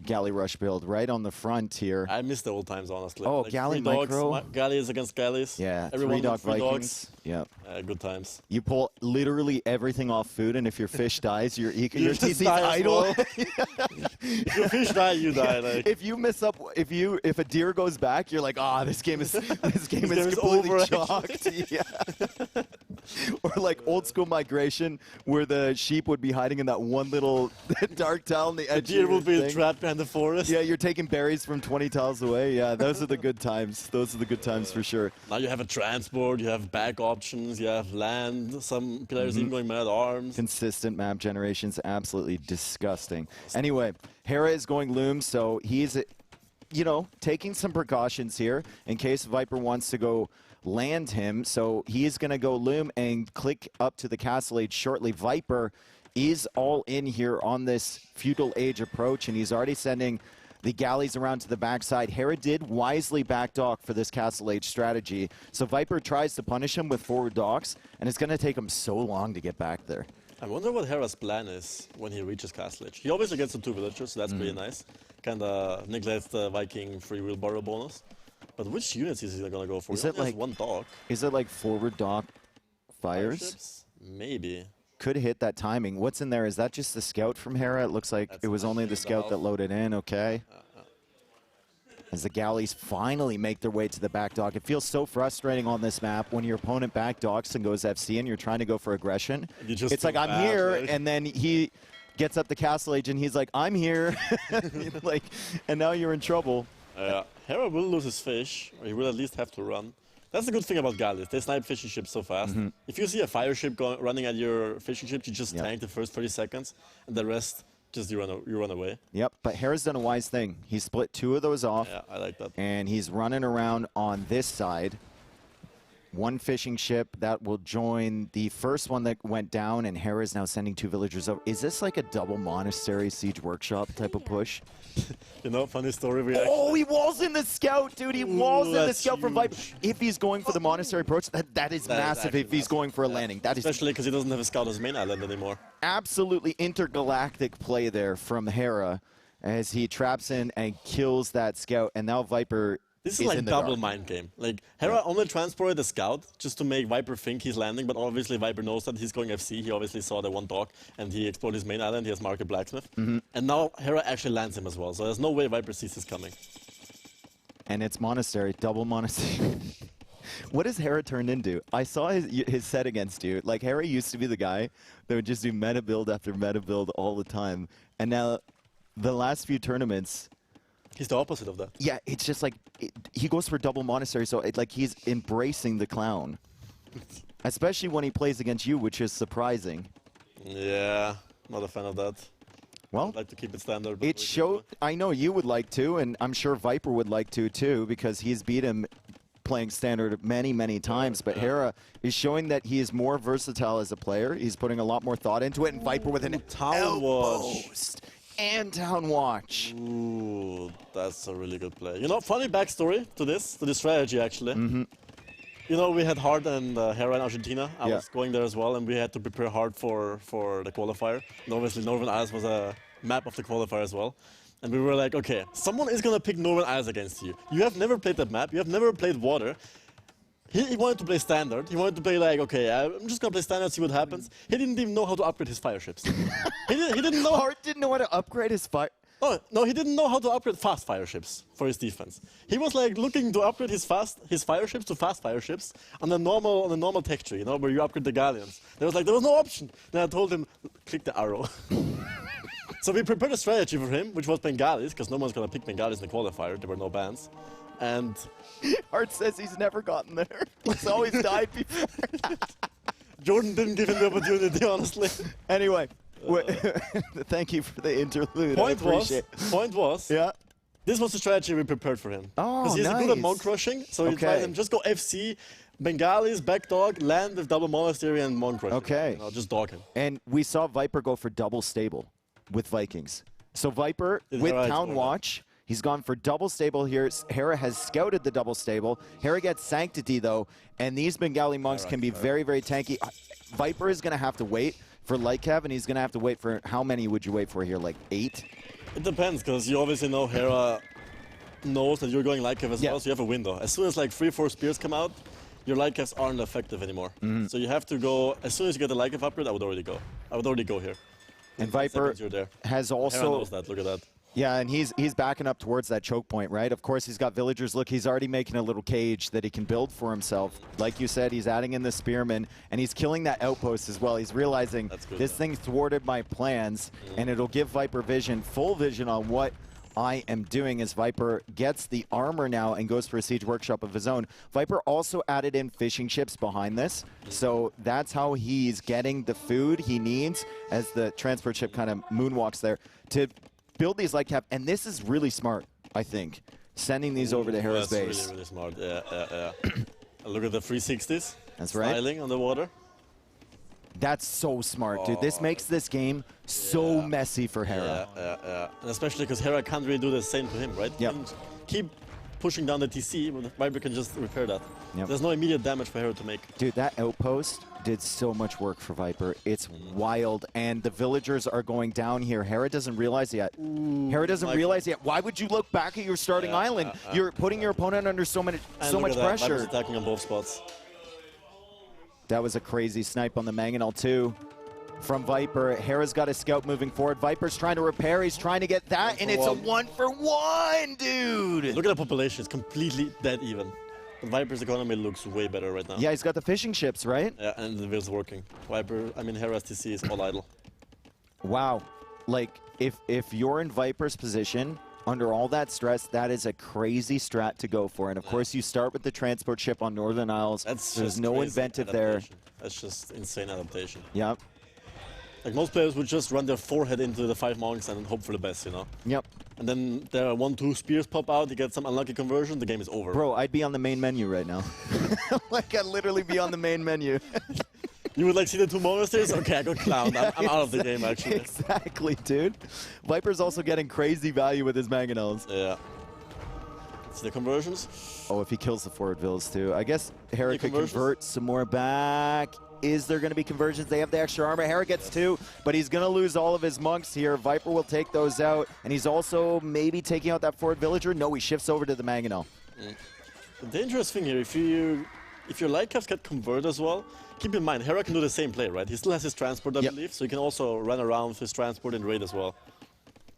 galley rush build right on the front here. I miss the old times, honestly. Oh, like galley 3 dogs, micro. Galleys against galleys. Yeah, Everyone 3 dog with 3 Vikings. dogs. Yeah. Good times. You pull literally everything off food, and if your fish dies, your just TC's die as idle. well. If your fish die, you die. Like. If you miss up, if a deer goes back, you're like, ah, this game is completely over, chalked. Yeah. Or like old school migration, where the sheep would be hiding in that one little dark tile on the edge. The deer will be thing. trapped behind the forest. Yeah, you're taking berries from 20 tiles away. Yeah, those are the good times. Those are the good times for sure. Now you have a transport, you have back options, you have land. Some players even going mad arms. Consistent map generation's absolutely disgusting. Anyway, Hera is going loom, so he's, you know, taking some precautions here in case Viper wants to go land him. So he is going to go loom and click up to the Castle Age shortly. Viper is all in here on this feudal age approach, and he's already sending the galleys around to the backside. Hera did wisely back dock for this Castle Age strategy. So Viper tries to punish him with forward docks, and it's going to take him so long to get back there. I wonder what Hera's plan is when he reaches Castle Age. He obviously gets the 2 villagers, so that's pretty nice. Kinda neglects the Viking free will borrow bonus. But which units is he gonna go for? Is He it only has like 1 dog. Is it like forward dock fires? Fireships? Maybe. Could hit that timing. What's in there? Is that just the scout from Hera? It looks like That's it was only the scout that loaded in. Okay. As the galleys finally make their way to the back dock. It feels so frustrating on this map when your opponent back docks and goes FC and you're trying to go for aggression. It's like, I'm here, and then he gets up the Castle Age and he's like, I'm here. Like, and now you're in trouble. Hera will lose his fish, or he will at least have to run. That's the good thing about galleys. They snipe fishing ships so fast. If you see a fire ship running at your fishing ship, you just tank the first 30 seconds, and the rest, just you run away. Yep, but Hera's done a wise thing. He split 2 of those off. Yeah, I like that. And he's running around on this side. 1 fishing ship that will join the first one that went down, and Hera is now sending 2 villagers over. Is this like a double monastery siege workshop type of push? You know, funny story. Oh, he walls in the scout, dude. He walls in the scout from Viper. If he's going for the monastery approach, that is massive if he's going for a landing. That is especially because he doesn't have a scout on his main island anymore. Absolutely intergalactic play there from Hera as he traps in and kills that scout, and now Viper This is like double mind game. Like, Hera only transported the scout just to make Viper think he's landing, but obviously Viper knows that he's going FC. He obviously saw the 1 dog, and he explored his main island. He has Market Blacksmith. And now Hera actually lands him as well, so there's no way Viper sees this coming. And it's monastery, double monastery. What has Hera turned into? I saw his set against you. Like, Hera used to be the guy that would just do meta build after meta build all the time. And now, the last few tournaments... He's the opposite of that. Yeah, it's just like, he goes for double monastery, so it's like he's embracing the clown. Especially when he plays against you, which is surprising. Yeah, not a fan of that. Well, I'd like to keep it standard. It showed, I know you would like to, and I'm sure Viper would like to too, because he's beat him playing standard many, many times. But Hera is showing that he is more versatile as a player. He's putting a lot more thought into it, and Viper with an Town Watch. And Town Watch. Ooh, that's a really good play. You know, funny backstory to this strategy actually. You know, we had Hard and Hera in Argentina. I was going there as well, and we had to prepare hard for the qualifier. And obviously, Northern Isles was a map of the qualifier as well. And we were like, okay, someone is going to pick Northern Isles against you. You have never played that map. You have never played Water. He wanted to play standard. He wanted to play like, okay, I'm just going to play standard, see what happens. He didn't even know how to upgrade his fire ships. he didn't know. Hard didn't know how to upgrade his fire. Oh, no, he didn't know how to upgrade fast fire ships for his defense. He was like looking to upgrade his fire ships to fast fire ships on the normal tech tree, you know, where you upgrade the galleons. There was no option. Then I told him, click the arrow. So we prepared a strategy for him, which was Bengalis, because no one's gonna pick Bengalis in the qualifier. There were no bans. And Hart says he's never gotten there. He's always died before. Jordan didn't give him the opportunity, honestly. Anyway, thank you for the interlude. Point was, yeah, this was the strategy we prepared for him. Oh, because he's good at monk crushing, so we tried him just go FC, Bengalis, back dog, land with double monastery and monk crushing. Okay. You know, just dog him. And we saw Viper go for double stable with Vikings. So Viper with Town Watch. He's gone for double stable here. Hera has scouted the double stable. Hera gets Sanctity, though, and these Bengali monks can be very, very tanky. Viper is going to have to wait for Likev, and he's going to have to wait for, how many would you wait for here, like 8? It depends, because you obviously know Hera knows that you're going light cav as well, so you have a window. As soon as like 3-4 spears come out, your light cavs aren't effective anymore. So you have to go, as soon as you get the light cav upgrade, I would already go. I would already go here. And Viper You're there. has Hera also... knows that, look at that. Yeah, and he's backing up towards that choke point, right? Of course, he's got villagers. Look, he's already making a little cage that he can build for himself. Like you said, he's adding in the spearmen, and he's killing that outpost as well. He's realizing this thing thwarted my plans, and it'll give Viper vision, full vision on what I am doing as Viper gets the armor now and goes for a siege workshop of his own. Viper also added in fishing ships behind this, so that's how he's getting the food he needs as the transport ship kind of moonwalks there to build these light cap, and this is really smart, I think, sending these over to Hera's base. That's really smart, yeah. Look at the 360s. That's right. Styling on the water. That's so smart, dude. This makes this game so messy for Hera. Yeah. And especially because Hera can't really do the same to him, right? Yep. And keep pushing down the TC, but the Viper can just repair that. Yep. There's no immediate damage for Hera to make. Dude, that outpost did so much work for Viper. It's wild, and the villagers are going down here. Hera doesn't realize yet. Hera doesn't realize yet. Why would you look back at your starting island? You're putting your opponent under so much pressure. Viper's attacking on both spots. That was a crazy snipe on the Mangonel too. From Viper, Hera's got a scout moving forward. Viper's trying to repair. He's trying to get that, and it's a 1-for-1, dude. Look at the population. It's completely dead even. The Viper's economy looks way better right now. Yeah, he's got the fishing ships, right? Yeah, and the wheel's working. Hera's TC is all idle. Wow. Like, if you're in Viper's position, under all that stress, that is a crazy strat to go for. And of course, you start with the transport ship on Northern Isles. There's no inventive there. That's just insane adaptation. Yep. Like most players would just run their forehead into the 5 monks and hope for the best, you know? Yep. And then there are 1-2 spears pop out, you get some unlucky conversion, the game is over. Bro, I'd be on the main menu right now. Like, I'd literally be on the main menu. You would like see the 2 monasteries? Okay, I got clowned. I'm out of the game, actually. Exactly, dude. Viper's also getting crazy value with his mangonels. Yeah. See the conversions? Oh, if he kills the forward vills, too. I guess Hera could convert some more back. Is there going to be conversions? They have the extra armor. Hera gets 2, but he's going to lose all of his monks here. Viper will take those out, and he's also maybe taking out that forward villager. No, he shifts over to the Mangonel. The dangerous thing here, if your light caps get converted as well, keep in mind, Hera can do the same play, right? He still has his transport, I believe, so he can also run around with his transport and raid as well.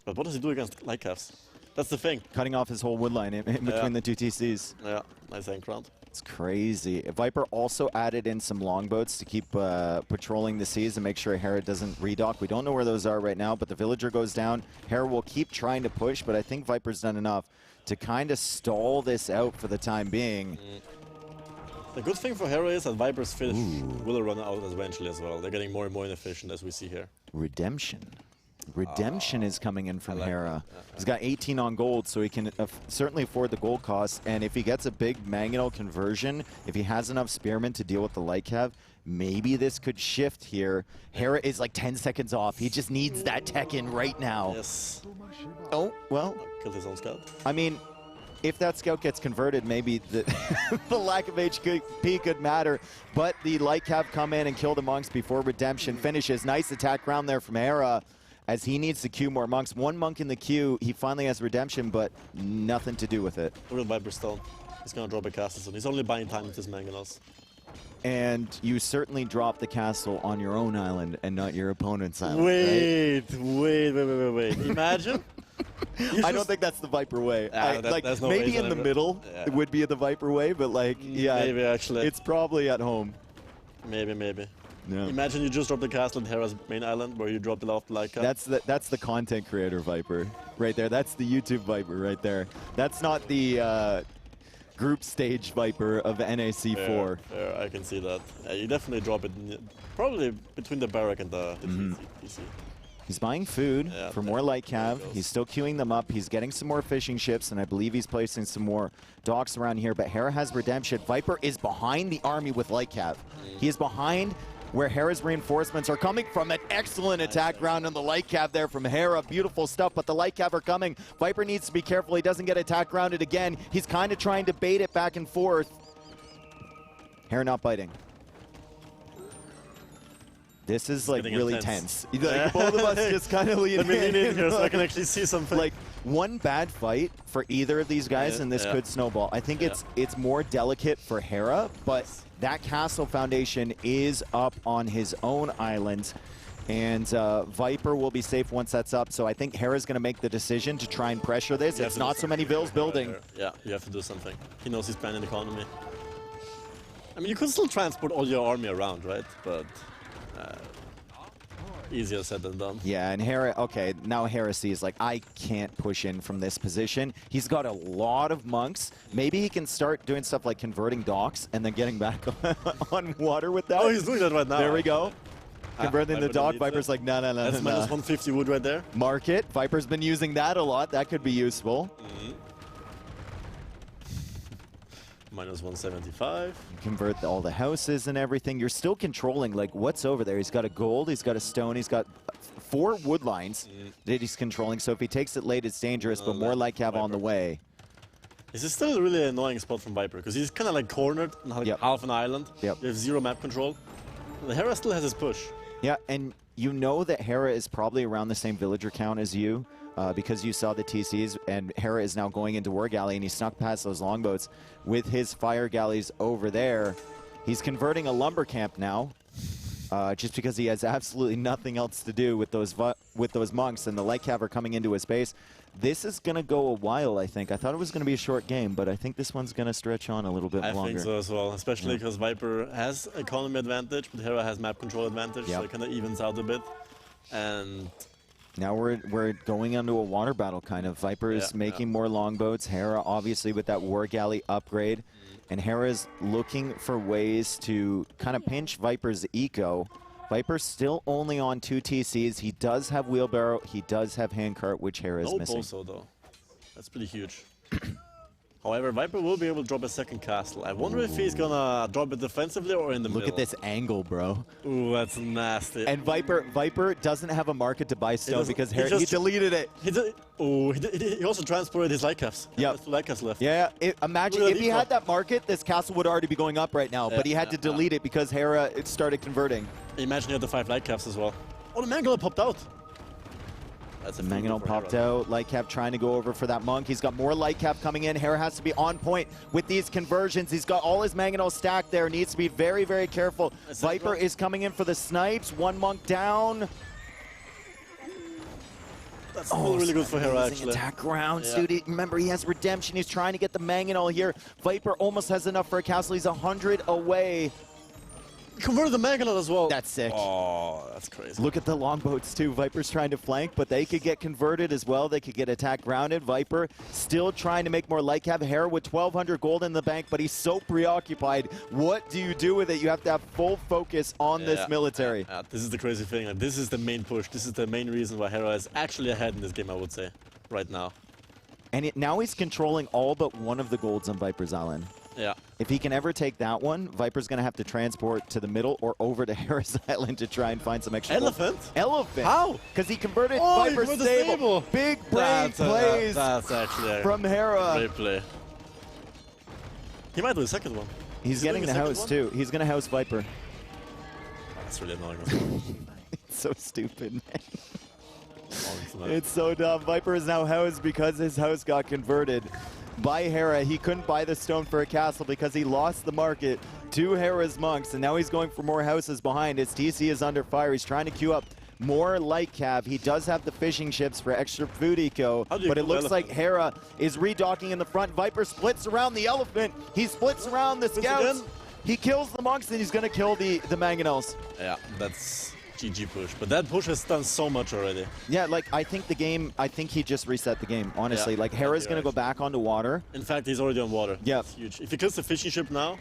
But what does he do against light caps? That's the thing. Cutting off his whole wood line in between the 2 TCs. Yeah, nice anchor round. It's crazy. Viper also added in some longboats to keep patrolling the seas and make sure Hera doesn't redock. We don't know where those are right now, but the villager goes down. Hera will keep trying to push, but I think Viper's done enough to kind of stall this out for the time being. The good thing for Hera is that Viper's fish will run out eventually as well. They're getting more and more inefficient, as we see here. Redemption. Redemption is coming in from Hera. He's got 18 on gold, so he can certainly afford the gold cost. And if he gets a big Mangonel conversion, if he has enough spearmen to deal with the light cav, maybe this could shift here. Hera is like 10 seconds off. He just needs that tech in right now. Yes. Oh, well. Killed his own scout. I mean, if that scout gets converted, maybe the, the lack of HP could matter. But the light cav come in and kill the monks before redemption finishes. Nice attack round there from Hera, as he needs to queue more monks. 1 monk in the queue. He finally has redemption, but nothing to do with it. Look at Viper Stone. He's going to drop a castle soon. He's only buying time with his mangonels. And you certainly drop the castle on your own island and not your opponent's island. Wait. Imagine. I don't think that's the Viper way. There's no maybe in the middle it would be the Viper way, but like, yeah, maybe actually. It's probably at home. Maybe. Yeah. Imagine you just drop the castle in Hera's main island where you dropped it off the light cap. That's the content creator Viper right there. That's the YouTube Viper right there. That's not the group stage Viper of NAC4. Fair, I can see that. You definitely drop it probably between the barrack and the PC. He's buying food for more light cav. He's still queuing them up. He's getting some more fishing ships, and I believe he's placing some more docks around here. But Hera has redemption. Viper is behind the army with light cav. He is behind where Hera's reinforcements are coming from. An excellent attack round on the light cav there from Hera. Beautiful stuff, but the light cav are coming. Viper needs to be careful. He doesn't get attack rounded again. He's kind of trying to bait it back and forth. Hera not biting. This is like getting really intense. tense. Like, both of us just kind of lean Let me lean in here so I can like- actually see something. Like one bad fight for either of these guys, and this could snowball. I think it's more delicate for Hera, but that castle foundation is up on his own island, and Viper will be safe once that's up. So I think Hera's going to make the decision to try and pressure this. It's not so many vills building. Yeah, you have to do something. He knows he's planning economy. I mean, you could still transport all your army around, right? But easier said than done. Yeah, and Hera, okay, now Heresy is like, I can't push in from this position. He's got a lot of monks. Maybe he can start doing stuff like converting docks and then getting back on water with that. Oh, he's doing that right now. There we go. Converting the Viper dock. deletes Viper's it. like, no, no, no, That's no, minus no. 150 wood right there. Market. Viper's been using that a lot. That could be useful. Minus 175. Convert all the houses and everything. You're still controlling like what's over there. He's got a gold, he's got a stone, he's got 4 wood lines that he's controlling. So if he takes it late, it's dangerous, but more like have on the way. This is still a really annoying spot from Viper because he's kind of like cornered on like half an island. You have 0 map control. The Hera still has his push. Yeah, and you know that Hera is probably around the same villager count as you because you saw the TCs, and Hera is now going into War Galley, and he snuck past those longboats with his fire galleys over there. He's converting a lumber camp now just because he has absolutely nothing else to do with those monks, and the light cav are coming into his base. This is going to go a while, I think. I thought it was going to be a short game, but I think this one's going to stretch on a little bit longer. I think so as well, especially because Viper has economy advantage, but Hera has map control advantage, so it kind of evens out a bit. And now we're going into a water battle, kind of. Viper is making more longboats. Hera, obviously, with that War Galley upgrade. And Hera's looking for ways to kind of pinch Viper's eco. Viper's still only on 2 TCs. He does have wheelbarrow. He does have handcart, which Hera is missing. No Boso, though. That's pretty huge. However, Viper will be able to drop a second castle. I wonder if he's gonna drop it defensively or in the middle. Look at this angle, bro. Ooh, that's nasty. And Viper doesn't have a market to buy stone because he deleted it. He also transported his light caps. Yeah. There's 2 light caps left. Yeah, imagine if he had that market, this castle would already be going up right now, but he had to delete it because Hera started converting. Imagine he had the 5 light caps as well. Oh, the Mangala popped out. That's a Mangonel popped out. Lightcap trying to go over for that monk. He's got more Lightcap coming in. Hera has to be on point with these conversions. He's got all his Mangonel stacked there. Needs to be very, very careful. Viper is coming in for the snipes. 1 monk down. That's really good for Hera, actually. Attack grounds, dude. Remember, he has redemption. He's trying to get the Mangonel here. Viper almost has enough for a castle. He's 100 away. Converted the Mangonel as well. That's sick. Oh, that's crazy. Look at the longboats too. Viper's trying to flank, but they could get converted as well. They could get attack grounded. Viper still trying to make more light cap. Hera with 1,200 gold in the bank, but he's so preoccupied. What do you do with it? You have to have full focus on this military. This is the crazy thing. Like, this is the main push. This is the main reason why Hera is actually ahead in this game, I would say, right now. And now he's controlling all but one of the golds on Viper's Island. Yeah. If he can ever take that one, Viper's going to have to transport to the middle or over to Hera's Island to try and find some extra Elephant? Elephant. How? Because he converted Viper's Viper's stable. Big brain plays that's actually from Hera. Great play. He might do the second one. He's getting the house too. He's going to house Viper. That's really annoying as well. It's so stupid, man. It's so dumb. Viper is now housed because his house got converted by Hera. He couldn't buy the stone for a castle because he lost the market to Hera's monks, and now he's going for more houses behind. His TC is under fire. He's trying to queue up more light cav. He does have the fishing ships for extra food eco, but it looks like Hera is redocking in the front. Viper splits around the elephant. He splits around the scouts. He kills the monks, and he's going to kill the Mangonels. Yeah, that's GG push. But that push has done so much already. Yeah, like, I think he just reset the game, honestly. Like, Hera's going to go back onto water. In fact, he's already on water. Yeah. That's huge. If he kills the fishing ship now,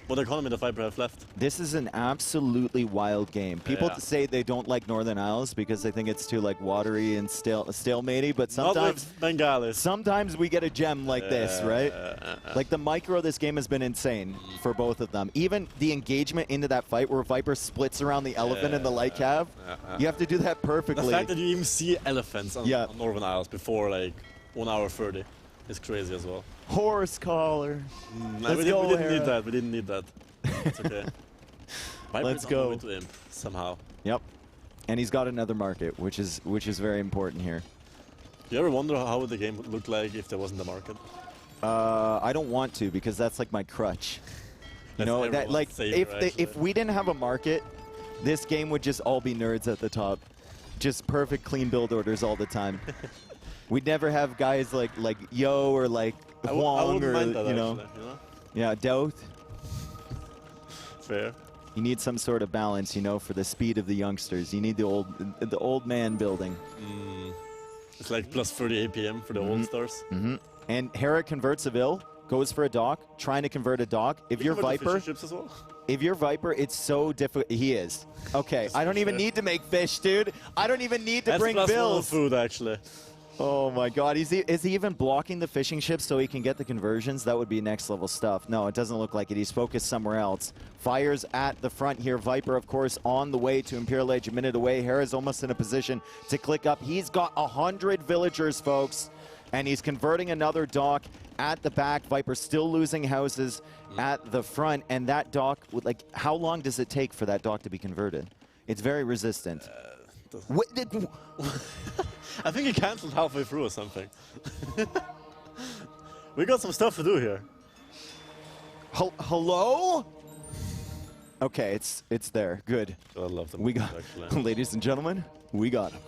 what economy does Viper have left? This is an absolutely wild game. People say they don't like Northern Isles because they think it's too like watery and stalematey, but sometimes we get a gem like this, right? Like the micro of this game has been insane for both of them. Even the engagement into that fight where Viper splits around the elephant and the light cav, you have to do that perfectly. The fact that you even see elephants on Northern Isles before like 1 hour 30 is crazy as well. Horse collar. We didn't need that. We didn't need that. It's okay. Viper's Let's on the go. way to Imp, somehow. Yep. And he's got another market, which is very important here. Do you ever wonder how the game would look like if there wasn't a market? I don't want to, because that's like my crutch. You know, that like if we didn't have a market, this game would just all be nerds at the top. Just perfect clean build orders all the time. We'd never have guys like Yo or like Huang or mind that, you know. actually, you know? Yeah, Doth. Fair. You need some sort of balance, you know, for the speed of the youngsters. You need the old man building. It's like plus 30 APM for the old stars. And Hera converts a Vil, goes for a dock, trying to convert a dock. If you're Viper, Ships as well? if you're Viper, it's so difficult. He is. Okay, I don't even need to make fish, dude. I don't even need to bring That's plus Vils. food, actually. Oh my God, is he even blocking the fishing ships so he can get the conversions? That would be next level stuff. No, it doesn't look like it. He's focused somewhere else. Fires at the front here. Viper, of course, on the way to Imperial Age, a minute away. Hera's almost in a position to click up. He's got 100 villagers, folks, and he's converting another dock at the back. Viper still losing houses at the front, and that dock, like, how long does it take for that dock to be converted? It's very resistant. I think he cancelled halfway through or something. We got some stuff to do here. Hello? Okay, it's there. Good. I love them. We got, actually. ladies and gentlemen, we got him.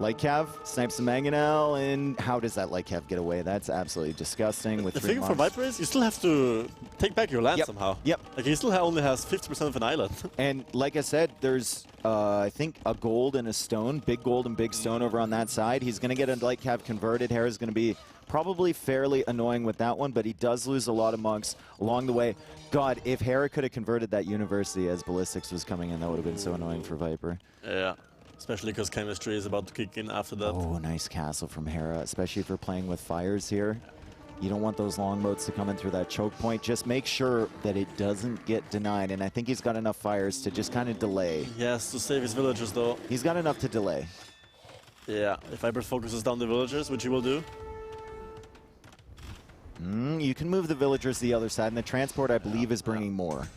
Light Cav snipes the Mangonel, and how does that Light Cav get away? That's absolutely disgusting. With The 3 thing for months. Viper is you still have to take back your land Yep. somehow. Yep. Like he still only has 50% of an island. And like I said, there's I think a gold and a stone, big gold and big stone over on that side. He's going to get a Light Cav converted. Hera's going to be probably fairly annoying with that one, but he does lose a lot of monks along the way. God, if Hera could have converted that university as Ballistics was coming in, that would have been so annoying for Viper. Yeah. Especially because chemistry is about to kick in after that. Oh, nice castle from Hera, especially if you're playing with fires here. You don't want those longboats to come in through that choke point. Just make sure that it doesn't get denied, and I think he's got enough fires to just kind of delay. He has to save his villagers though. He's got enough to delay. Yeah, if Viper focuses down the villagers, which he will do. You can move the villagers to the other side, and the transport, I believe, is bringing more.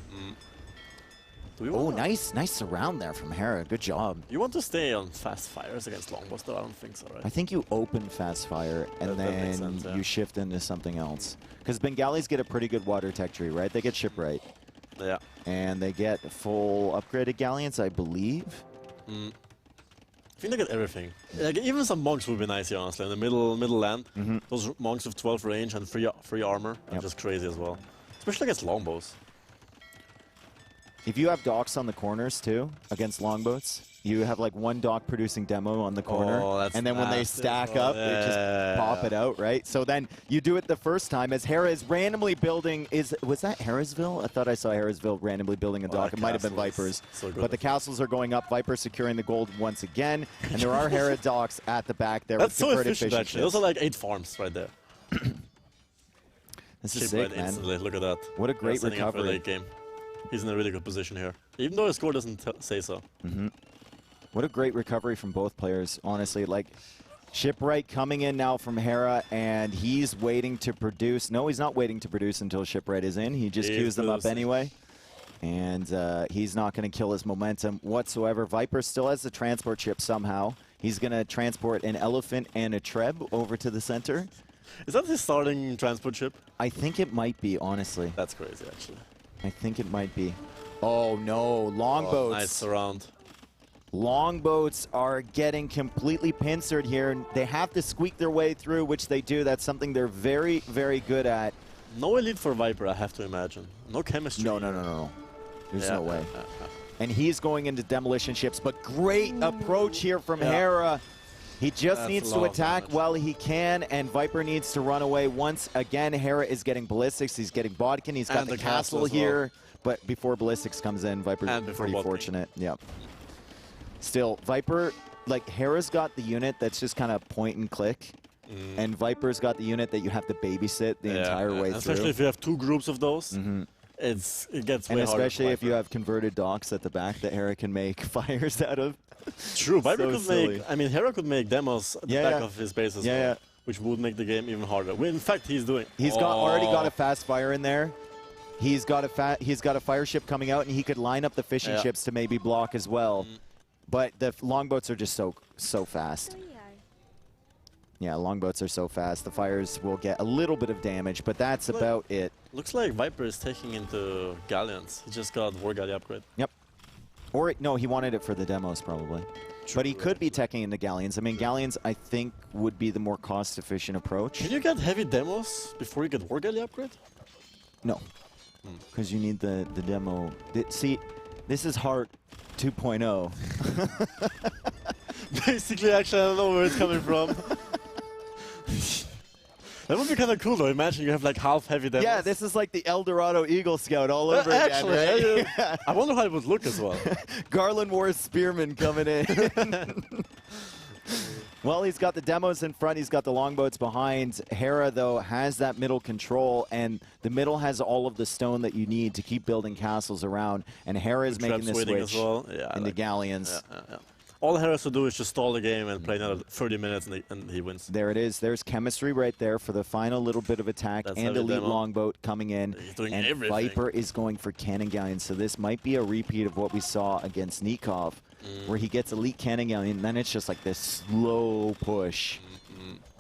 Oh, nice surround there from Hera. Good job. You want to stay on fast fires against longbows though? I don't think so, right? I think you open fast fire, and That then makes sense, yeah. you shift into something else. Because Bengalis get a pretty good water tech tree, right? They get shipwright. Yeah. And they get full upgraded galleons, I believe. I think they get everything. Like, even some monks would be nice here, honestly. In the middle land, those monks with 12 range and free armor are just crazy as well. Especially against longbows. If you have docks on the corners, too, against longboats, you have like one dock producing demo on the corner, and then when they stack up, they just pop it out, right? So then you do it the first time as Hera is randomly building. Was that Herasville? I thought I saw Herasville randomly building a dock. It might have been Vipers. So but the castles are going up. Viper securing the gold once again, and there are Hera docks at the back there. That's with so efficient, actually. Those are like 8 farms right there. This is sick, man. Instantly. Look at that. What a great Setting up for recovery. late game. He's in a really good position here, even though his score doesn't say so. What a great recovery from both players, honestly. Like, Shipwright coming in now from Hera, and he's waiting to produce. No, he's not waiting to produce until Shipwright is in. He just queues them up anyway. And he's not going to kill his momentum whatsoever. Viper still has the transport ship somehow. He's going to transport an elephant and a Treb over to the center. Is that his starting transport ship? I think it might be, honestly. That's crazy, actually. I think it might be. Oh, no. Longboats. Nice surround. Longboats are getting completely pincered here. They have to squeak their way through, which they do. That's something they're very, very good at. No elite for Viper, I have to imagine. No chemistry. No. There's no way. And he's going into demolition ships, but great approach here from Hera. He just needs to attack while he can, and Viper needs to run away. Once again, Hera is getting ballistics. He's getting bodkin. He's got the castle here. But before ballistics comes in, Viper's pretty fortunate. Yep. Still, Viper, like, Hera's got the unit that's just kind of point and click. And Viper's got the unit that you have to babysit the entire way through. Especially if you have 2 groups of those. It gets way harder. And especially if you have converted docks at the back that Hera can make fires out of. True, Viper could make, I mean, Hera could make demos at the back of his base as well, which would make the game even harder. In fact, he's doing. He's already got a fast fire in there. He's got a fire ship coming out, and he could line up the fishing ships to maybe block as well. But the longboats are just so fast. Yeah, longboats are so fast. The fires will get a little bit of damage, but that's about it. Looks like Viper is taking into galleons. He just got War Galley upgrade. Yep. Or no, he wanted it for the demos probably. But he could be teching into galleons. I mean, galleons I think would be the more cost-efficient approach. Can you get heavy demos before you get War Galley upgrade? No, because you need the demo. See, this is Heart 2.0. Basically, actually, I don't know where it's coming from. That would be kind of cool, though. Imagine you have like half heavy demos. Yeah, this is like the El Dorado Eagle Scout all over actually, again, right? yeah. I wonder how it would look as well. Garland War Spearman coming in. Well, he's got the demos in front. He's got the longboats behind. Hera, though, has that middle control, and the middle has all of the stone that you need to keep building castles around. And Hera is making this switch into galleons. Yeah. All Hera has to do is just stall the game and play another 30 minutes, and he wins. There it is. There's chemistry right there for the final little bit of attack. That's and elite longboat coming in. He's doing and everything. Viper is going for cannon galleons. So this might be a repeat of what we saw against Nicov, where he gets elite cannon galleon, and then it's just like this slow push.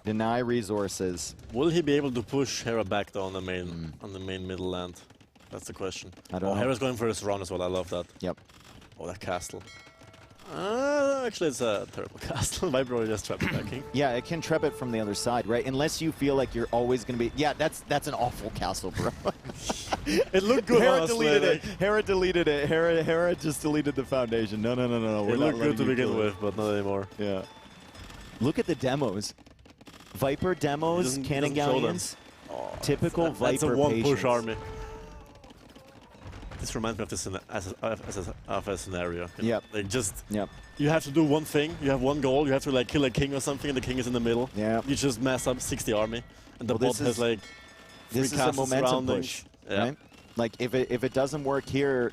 Deny resources. Will he be able to push Hera back though on the main middle land? That's the question. I don't know. Hera's going for his round as well. I love that. Yep. Oh, that castle. Actually, it's a terrible castle. Viper already just trapped backing. Yeah, it can trap it from the other side, right? Unless you feel like you're always going to be... Yeah, that's an awful castle, bro. It looked good, Hera honestly. deleted it. Hera deleted it. Hera just deleted the foundation. No. It looked good to begin with, but not anymore. Yeah. Look at the demos. Viper demos, cannon galleons. Oh, typical Viper That's a one-push patience. army. This reminds me of this of a scenario. You know? Yep. Like just, Yep. you have to do one thing. You have one goal. You have to like kill a king or something, and the king is in the middle. Yeah. You just mess up 60 army, and the bot has like This is a momentum push, right? Like if it doesn't work here,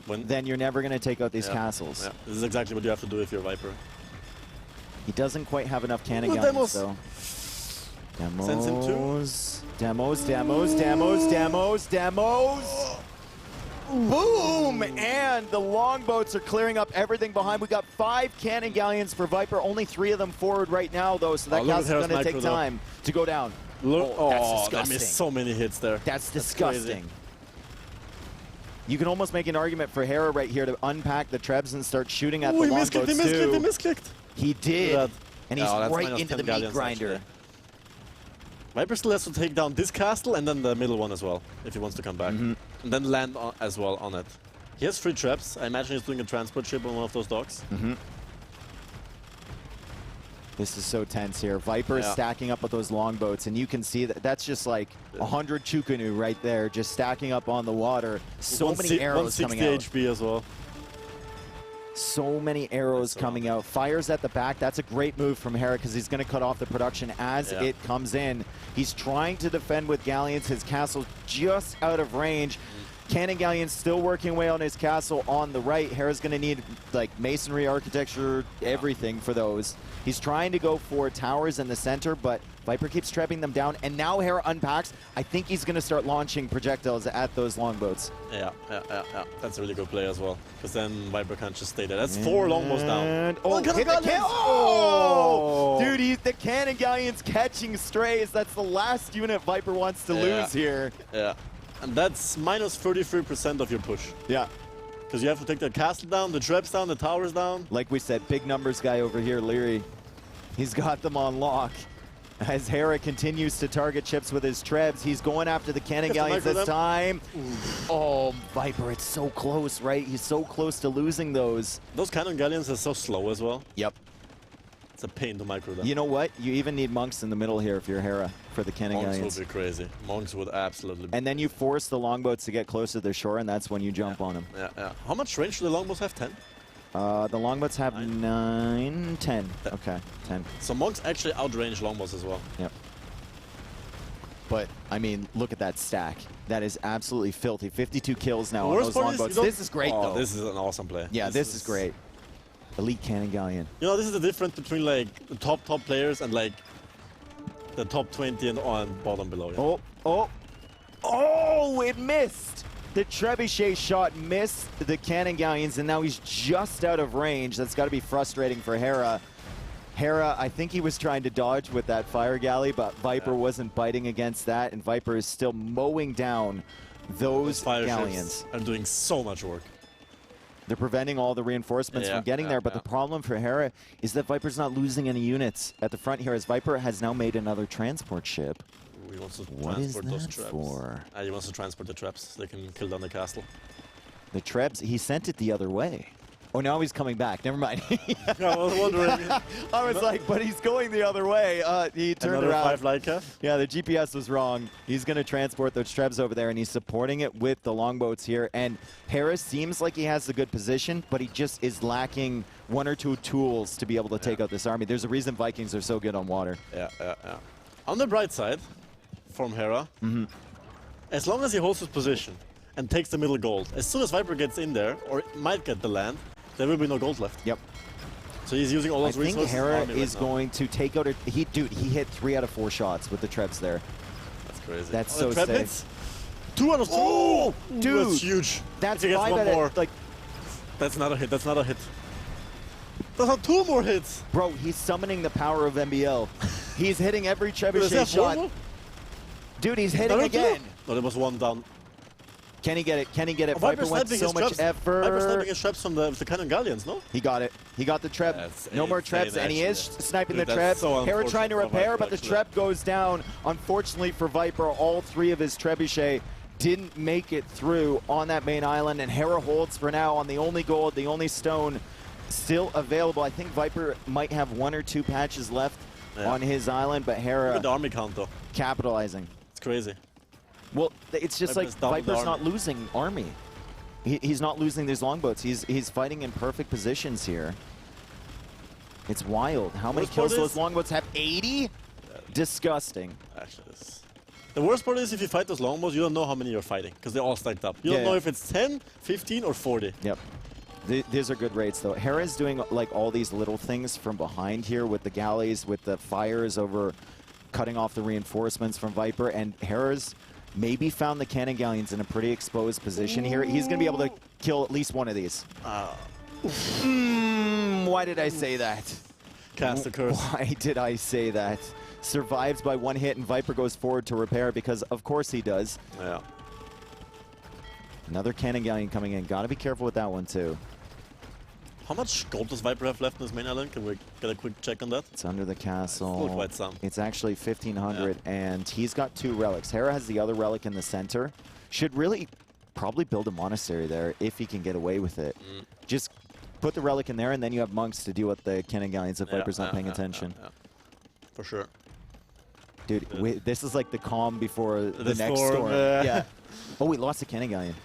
then you're never going to take out these castles. Yeah. This is exactly what you have to do if you're Viper. He doesn't quite have enough cannon Well, galleons, demos. though. Sends him Demos. Boom! And the longboats are clearing up everything behind. We got 5 cannon galleons for Viper. Only 3 of them forward right now, though, so that castle's going to take time to go down. Look, that's disgusting. they missed so many hits there. That's disgusting. Crazy. You can almost make an argument for Hera right here to unpack the Trebs and start shooting at the he longboats, misclicked, too. he misclicked. He did, and he's that's right minus into 10 the meat galleons, grinder. actually. Viper still has to take down this castle and then the middle one as well, if he wants to come back. And then land as well on it. He has 3 traps. I imagine he's doing a transport ship on one of those docks. This is so tense here. Viper is stacking up with those longboats, and you can see that that's just like 100 Chukunu right there, just stacking up on the water. So many arrows coming out. 160 HP as well. So many arrows coming out. Fires at the back. That's a great move from Hera because he's going to cut off the production as it comes in. He's trying to defend with galleons. His castle's just out of range. Cannon galleons still working away on his castle on the right. Hera's going to need like masonry, architecture, everything for those. He's trying to go for towers in the center, but Viper keeps trapping them down. And now Hera unpacks. I think he's going to start launching projectiles at those longboats. Yeah. That's a really good play as well. Because then Viper can't just stay there. That's 4 longbows down. Oh, hit the cannon! Oh! Dude, the cannon galleon's catching strays. That's the last unit Viper wants to lose here. Yeah. And that's minus 33% of your push. Yeah. Because you have to take the castle down, the traps down, the towers down. Like we said, big numbers guy over here, Liereyy. He's got them on lock. As Hera continues to target chips with his trebs, he's going after the cannon galleons this time. Oh, Viper, it's so close, right? He's so close to losing those. Those cannon galleons are so slow as well. Yep. It's a pain to micro them. You know what? You even need monks in the middle here if you're Hera for the cannon galleons. Monks would be crazy. Monks would absolutely be. And then you force the longboats to get close to the shore, and that's when you jump on them. Yeah. How much range do the longbows have? 10? The longboats have 9, 10. Okay, 10. So monks actually outrange longbows as well. Yep. But, I mean, look at that stack. That is absolutely filthy. 52 kills now on those longboats. This is great, though. This is an awesome play. Yeah, this is great. Elite cannon galleon. You know, this is the difference between, like, the top players and, like, the top 20 and bottom below. Oh. Oh, it missed! The Trebuchet shot missed the cannon galleons, and now he's just out of range. That's got to be frustrating for Hera. Hera, I think he was trying to dodge with that fire galley, but Viper wasn't biting against that, and Viper is still mowing down those galleons. Are doing so much work. They're preventing all the reinforcements from getting there, but the problem for Hera is that Viper's not losing any units at the front here, as Viper has now made another transport ship. He wants to What is transport those that traps. for? He wants to transport the traps so they can kill down the castle. The Trebs, he sent it the other way. Oh, now he's coming back. Never mind. I was wondering. I was like, but he's going the other way. He turned Another around. 5 Leica. Yeah, the GPS was wrong. He's going to transport those Trebs over there, and he's supporting it with the longboats here. And Harris seems like he has a good position, but he just is lacking 1 or 2 tools to be able to take out this army. There's a reason Vikings are so good on water. Yeah. On the bright side, from Hera, as long as he holds his position and takes the middle gold, as soon as Viper gets in there, or might get the land, there will be no gold left. Yep. So he's using all those I think resources. Hera is going to take out a... Dude, he hit 3 out of 4 shots with the Trebs there. That's crazy. That's so sick. Hits? 2 out of 2. Oh, dude. That's huge. That's if he gets 5 one out more. of... Like, That's not a hit. That's not a hit. That's not 2 more hits. bro, he's summoning the power of MBL. He's hitting every Does he Trebuchet have 4 shot. more? Dude, he's hitting Another again. 2? No, there was 1 down. Can he get it? Can he get it? Oh, Viper Viper's went sniping so his much traps. Viper's sniping effort. his traps from the cannon galleons, no? He got it. He got the Treb. That's No more insane, Trebs, and he is actually. sniping Dude, the that's Treb. so Hera trying to unfortunate for repair, Viper, but the actually. Treb goes down. Unfortunately for Viper, all 3 of his Trebuchet didn't make it through on that main island, and Hera holds for now on the only gold, the only stone still available. I think Viper might have 1 or 2 patches left on his island, but Look Hera at the army count, though. capitalizing. It's crazy. Well, it's just like Viper's doubled the Viper's not army. losing army. He's not losing these longboats. He's fighting in perfect positions here. It's wild. How many Worst part kills do those is- longboats have? 80? Disgusting. Actually, the worst part is if you fight those longbows, you don't know how many you're fighting because they're all stacked up. You don't know if it's 10, 15, or 40. Yep. These are good rates, though. Hera's doing like all these little things from behind here with the galleys, with the fires over, cutting off the reinforcements from Viper, and Hera's maybe found the cannon galleons in a pretty exposed position here. He's going to be able to kill at least 1 of these. Why did I say that? Cast the curse. Why did I say that? Survives by 1 hit, and Viper goes forward to repair because, of course, he does. Yeah. Another cannon galleon coming in. Got to be careful with that one, too. How much gold does Viper have left in his main island? Can we get a quick check on that? It's under the castle. Still quite some. It's actually 1,500, and he's got 2 relics. Hera has the other relic in the center. Should really probably build a monastery there if he can get away with it. Just put the relic in there, and then you have monks to deal with the cannon galleons if Viper's not paying attention. For sure. Dude, this is like the calm before the next storm, storm. yeah. Yeah. Oh, we lost the cannon galleon.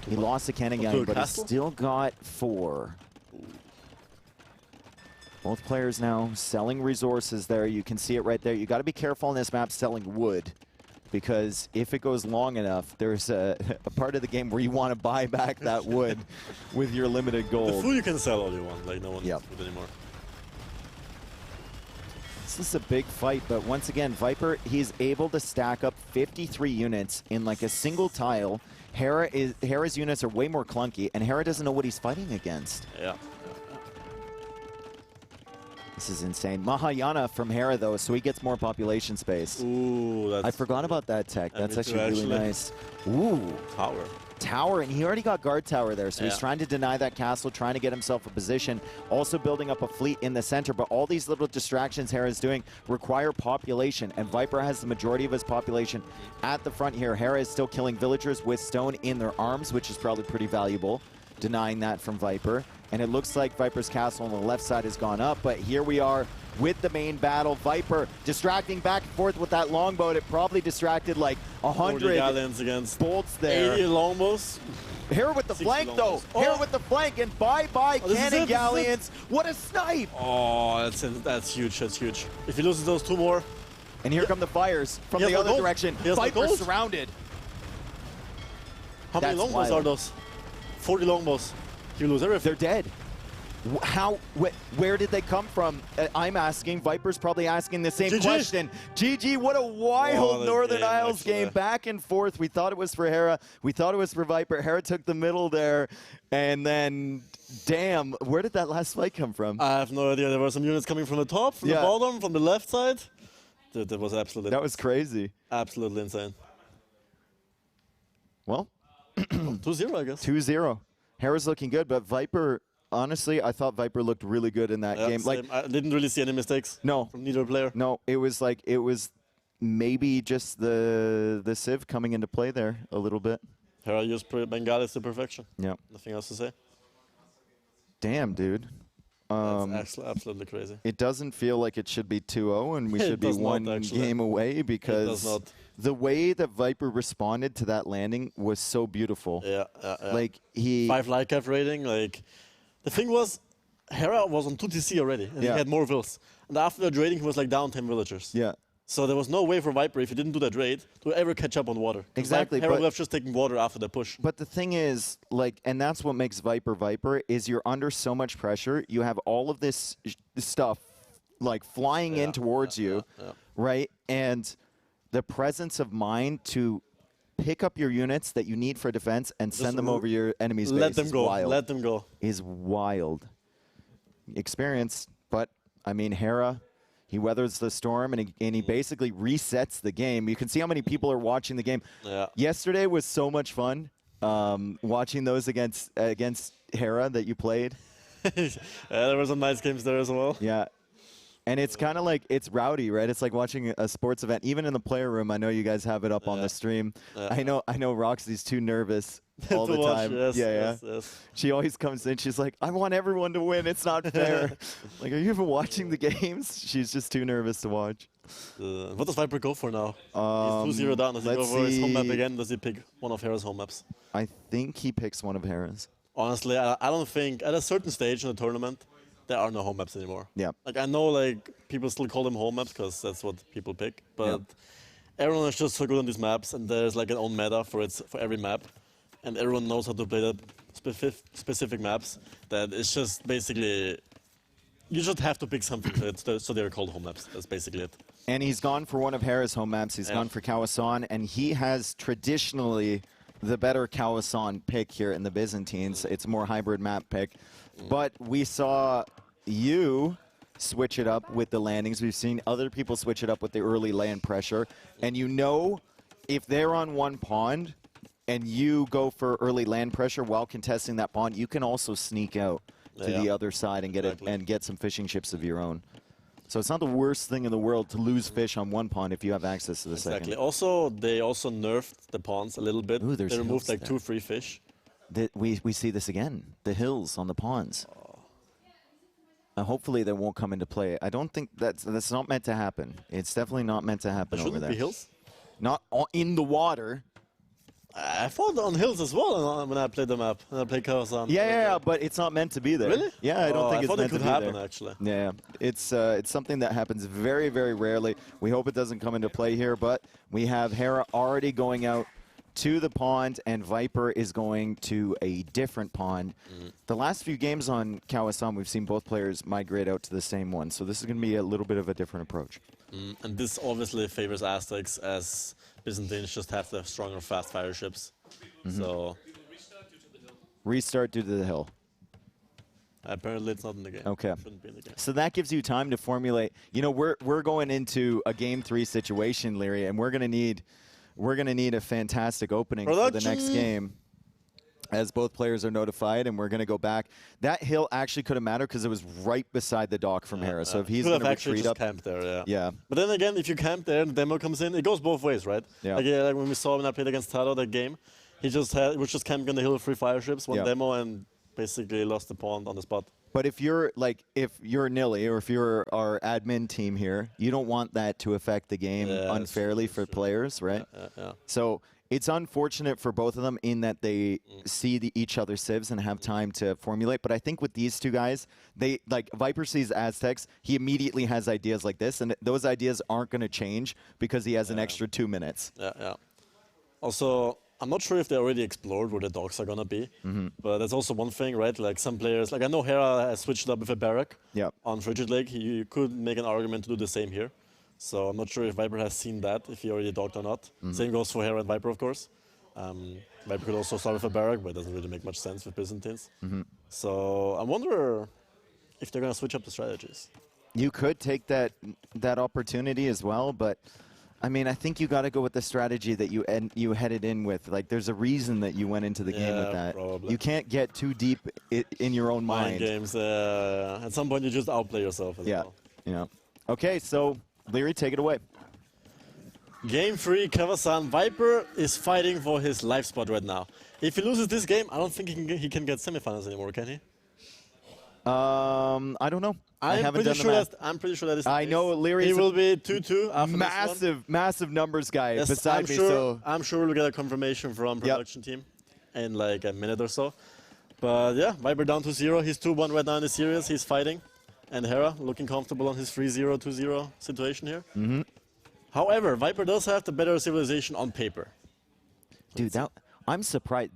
He lost the cannon To galleon, a but he's castle? still got 4. Both players now selling resources there. You can see it right there. You got to be careful on this map selling wood, because if it goes long enough, there's a part of the game where you want to buy back that wood with your limited The gold. food you can sell all you want, like no one Yep. needs food anymore. This is a big fight, but once again, Viper, he's able to stack up 53 units in like a single tile. Hera's units are way more clunky, and Hera doesn't know what he's fighting against. Yeah. This is insane. Mahayana from Hera, though, so he gets more population space. Ooh, that's I forgot about that tech. Yeah, That's me too, actually really actually. nice. Ooh, tower. tower, and he already got guard tower there, so he's Yeah. trying to deny that castle, trying to get himself a position, also building up a fleet in the center, but all these little distractions Hera's doing require population, and Viper has the majority of his population at the front here. Hera is still killing villagers with stone in their arms, which is probably pretty valuable, denying that from Viper. And it looks like Viper's castle on the left side has gone up, but here we are with the main battle. Viper distracting back and forth with that longboat. It probably distracted like 40 100 galleons against bolts there. 80 longbows. Hera with the 60 flank, though. longbows. Oh. Hera with the flank, and bye-bye Oh, this is cannon it, this is it. galleons. What a snipe! Oh, that's huge. That's huge. If he loses those 2 more, And here come the fires from He has the no other gold. direction. He has no Viper gold. surrounded. how many That's longbows wild. are those? 40 longbows. You lose everything. They're dead. Where did they come from? I'm asking. Viper's probably asking the same GG. question. GG, what a wild What a Northern game, Isles actually. game. Back and forth. We thought it was for Hera. We thought it was for Viper. Hera took the middle there. And then, damn, where did that last fight come from? I have no idea. There were some units coming from the top, from the bottom, from the left side. Dude, that was absolutely That was crazy. absolutely insane. Well, 2-0, I guess. 2-0. Hera's looking good, but Viper, honestly, I thought Viper looked really good in that Yeah, game. Like, same. I didn't really see any mistakes no, from neither player. no, it was maybe just the Civ coming into play there a little bit. Hera used Bengalis to perfection. Yeah. Nothing else to say. Damn, dude. That's absolutely crazy. It doesn't feel like it should be 2-0 and we It should be does not, one actually. game away because not. the way that Viper responded to that landing was so beautiful. Yeah. Like he 5 Lycaf rating. Like, the thing was, Hera was on 2 TC already, and Yeah. he had more vills. And after that raiding, he was like down 10 villagers. yeah. So there was no way for Viper, if he didn't do that raid, to ever catch up on water. 'Cause Exactly, Hera but- would have just taken water after the push. But the thing is, like, and that's what makes Viper Viper, is you're under so much pressure. You have all of this stuff, like, flying in towards you, right? And the presence of mind to pick up your units that you need for defense and send them over your enemy's base Let them is go. wild. Let them go. Is wild. Experience, but, I mean, Hera, he weathers the storm and he basically resets the game. You can see how many people are watching the game. Yeah. Yesterday was so much fun watching those against Hera that you played. Yeah, there were some nice games there as well. Yeah. And it's kind of like, it's rowdy, right? It's like watching a sports event. Even in the player room, I know you guys have it up on the stream. I know Roxy's too nervous all the watch, time. yes, yeah. yes. She always comes in, she's like, I want everyone to win. It's not fair. Like, are you even watching the games? She's just too nervous to watch. What does Viper go for now? He's 2-0 down. Does he go let's for his home map see. again? Does he pick one of Hera's home maps? I think he picks one of Hera's. Honestly, I don't think at a certain stage in the tournament there are no home maps anymore. Yeah. Like, I know, like, people still call them home maps because that's what people pick, but everyone is just so good on these maps, and there's like an own meta for every map, and everyone knows how to play that specific maps. That it's just basically you just have to pick something so they're called home maps. That's basically it. And he's gone for one of Hera's home maps. He's gone for Kawasan, and he has traditionally the better Kawasan pick here in the Byzantines. It's a more hybrid map pick. But we saw you switch it up with the landings. We've seen other people switch it up with the early land pressure. And you know, if they're on one pond and you go for early land pressure while contesting that pond, you can also sneak out to the other side and get and get some fishing ships of your own. So it's not the worst thing in the world to lose fish on one pond if you have access to the Exactly. second. Also, they also nerfed the ponds a little bit. Ooh, there's they removed hills like there. 2 free fish. We see this again, the hills on the ponds. Hopefully that won't come into play. I don't think that's not meant to happen. It's definitely not meant to happen There over shouldn't there. be hills. Not in the water. I fought on hills as well when I played the map. And I played Kawasan. Yeah, but it's not meant to be there. Really? Yeah, I don't think I it's thought meant it could to be happen there. actually. Yeah, it's something that happens very, very rarely. We hope it doesn't come into play here, but we have Hera already going out to the pond, and Viper is going to a different pond. The last few games on Kawasan, we've seen both players migrate out to the same one, so this is going to be a little bit of a different approach. And this obviously favors Aztecs, as Byzantines just have the stronger fast fire ships. So Restart due to the hill. apparently it's not in the game. Okay. Shouldn't be in the game. So that gives you time to formulate. You know, we're going into a game 3 situation, Liereyy, and we're gonna need a fantastic opening for the next game, as both players are notified, and we're gonna go back. That hill actually could have mattered because it was right beside the dock from Hera. So if he's Could have gonna actually retreat just up, camped there, yeah, But then again, if you camp there and the demo comes in, it goes both ways, right? Yeah. Like when we saw when I played against TaToH that game, he was just camping on the hill with 3 fire ships, one Yeah. demo, and basically lost the pond on the spot. But if you're Nili, or if you're our admin team here, you don't want that to affect the game unfairly for players, right? Yeah. So it's unfortunate for both of them in that they see each other's civs and have time to formulate. But I think with these two guys, they like Viper sees Aztecs, he immediately has ideas like this, and those ideas aren't going to change because he has an extra 2 minutes. Yeah. Also, I'm not sure if they already explored where the docks are gonna be, but that's also one thing, right? Like some players, like I know Hera has switched up with a barrack on Frigid Lake. You could make an argument to do the same here. So I'm not sure if Viper has seen that, if he already docked or not. Same goes for Hera and Viper, of course. Viper could also start with a barrack, but it doesn't really make much sense with Byzantines. So I wonder if they're gonna switch up the strategies. You could take that opportunity as well, but I mean, I think you got to go with the strategy that you headed in with. Like, there's a reason that you went into the game with that. Probably. You can't get too deep in your own mind. Games. At some point, you just outplay yourself as well. Yeah. Okay, so Liereyy, take it away. Game 3, Kawasan. Viper is fighting for his life spot right now. If he loses this game, I don't think he can get semifinals anymore, can he? I don't know. I haven't done the math. I'm pretty sure that is. I know Liereyy. He will be 2-2 after massive numbers guy yes, beside me. So I'm sure we'll get a confirmation from production team in like a minute or so. But yeah, Viper down to 0. He's 2-1 right now in the series. He's fighting, and Hera looking comfortable on his 3-0, 2-0 situation here. However, Viper does have the better civilization on paper. Dude, I'm surprised.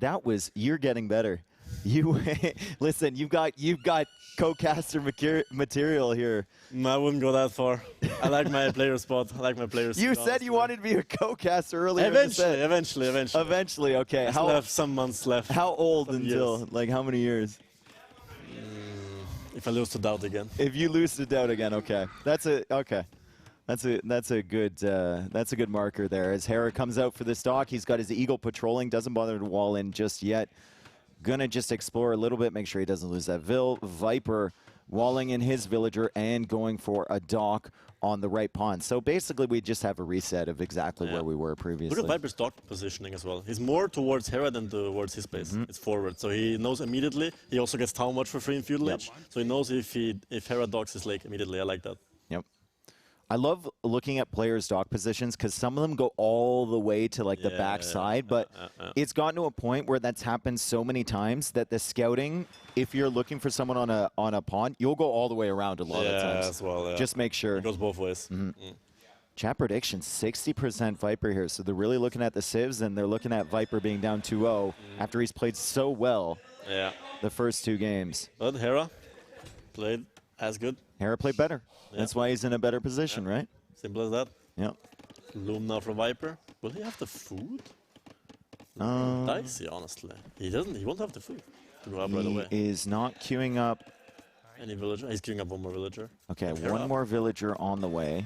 You're getting better. You listen. You've got co-caster material here. I wouldn't go that far. I like my player spot. I like my players. You said you wanted to be a co-caster earlier. Eventually. Okay. I still have some months left. How old until? Years. Like how many years? If I lose to doubt again. If you lose to doubt again, okay. That's a good marker there. As Hera comes out for this dock, he's got his Eagle patrolling. Doesn't bother to wall in just yet. Gonna just explore a little bit, make sure he doesn't lose that Viper walling in his villager and going for a dock on the right pawn. So basically, we just have a reset of exactly where we were previously. Look at Viper's dock positioning as well. He's more towards Hera than towards his base. It's forward, so he knows immediately. He also gets town watch for free in Feudal Age, so he knows if Hera docks his lake immediately. I like that. Yep. I love looking at players' dock positions because some of them go all the way to like the back side, but it's gotten to a point where that's happened so many times that the scouting, if you're looking for someone on a pawn, you'll go all the way around a lot of times. As well, just make sure. It goes both ways. Chat prediction, 60% Viper here, so they're really looking at the civs and they're looking at Viper being down 2-0 after he's played so well the first 2 games. But Hera played as good. Hera played better. That's why he's in a better position, right? Simple as that. Yeah. Loom now from Viper. Will he have the food? Dicey, honestly. He doesn't. He won't have the food to go up right away. He is not queuing up any villager. He's queuing up one more villager. Okay, one more villager on the way.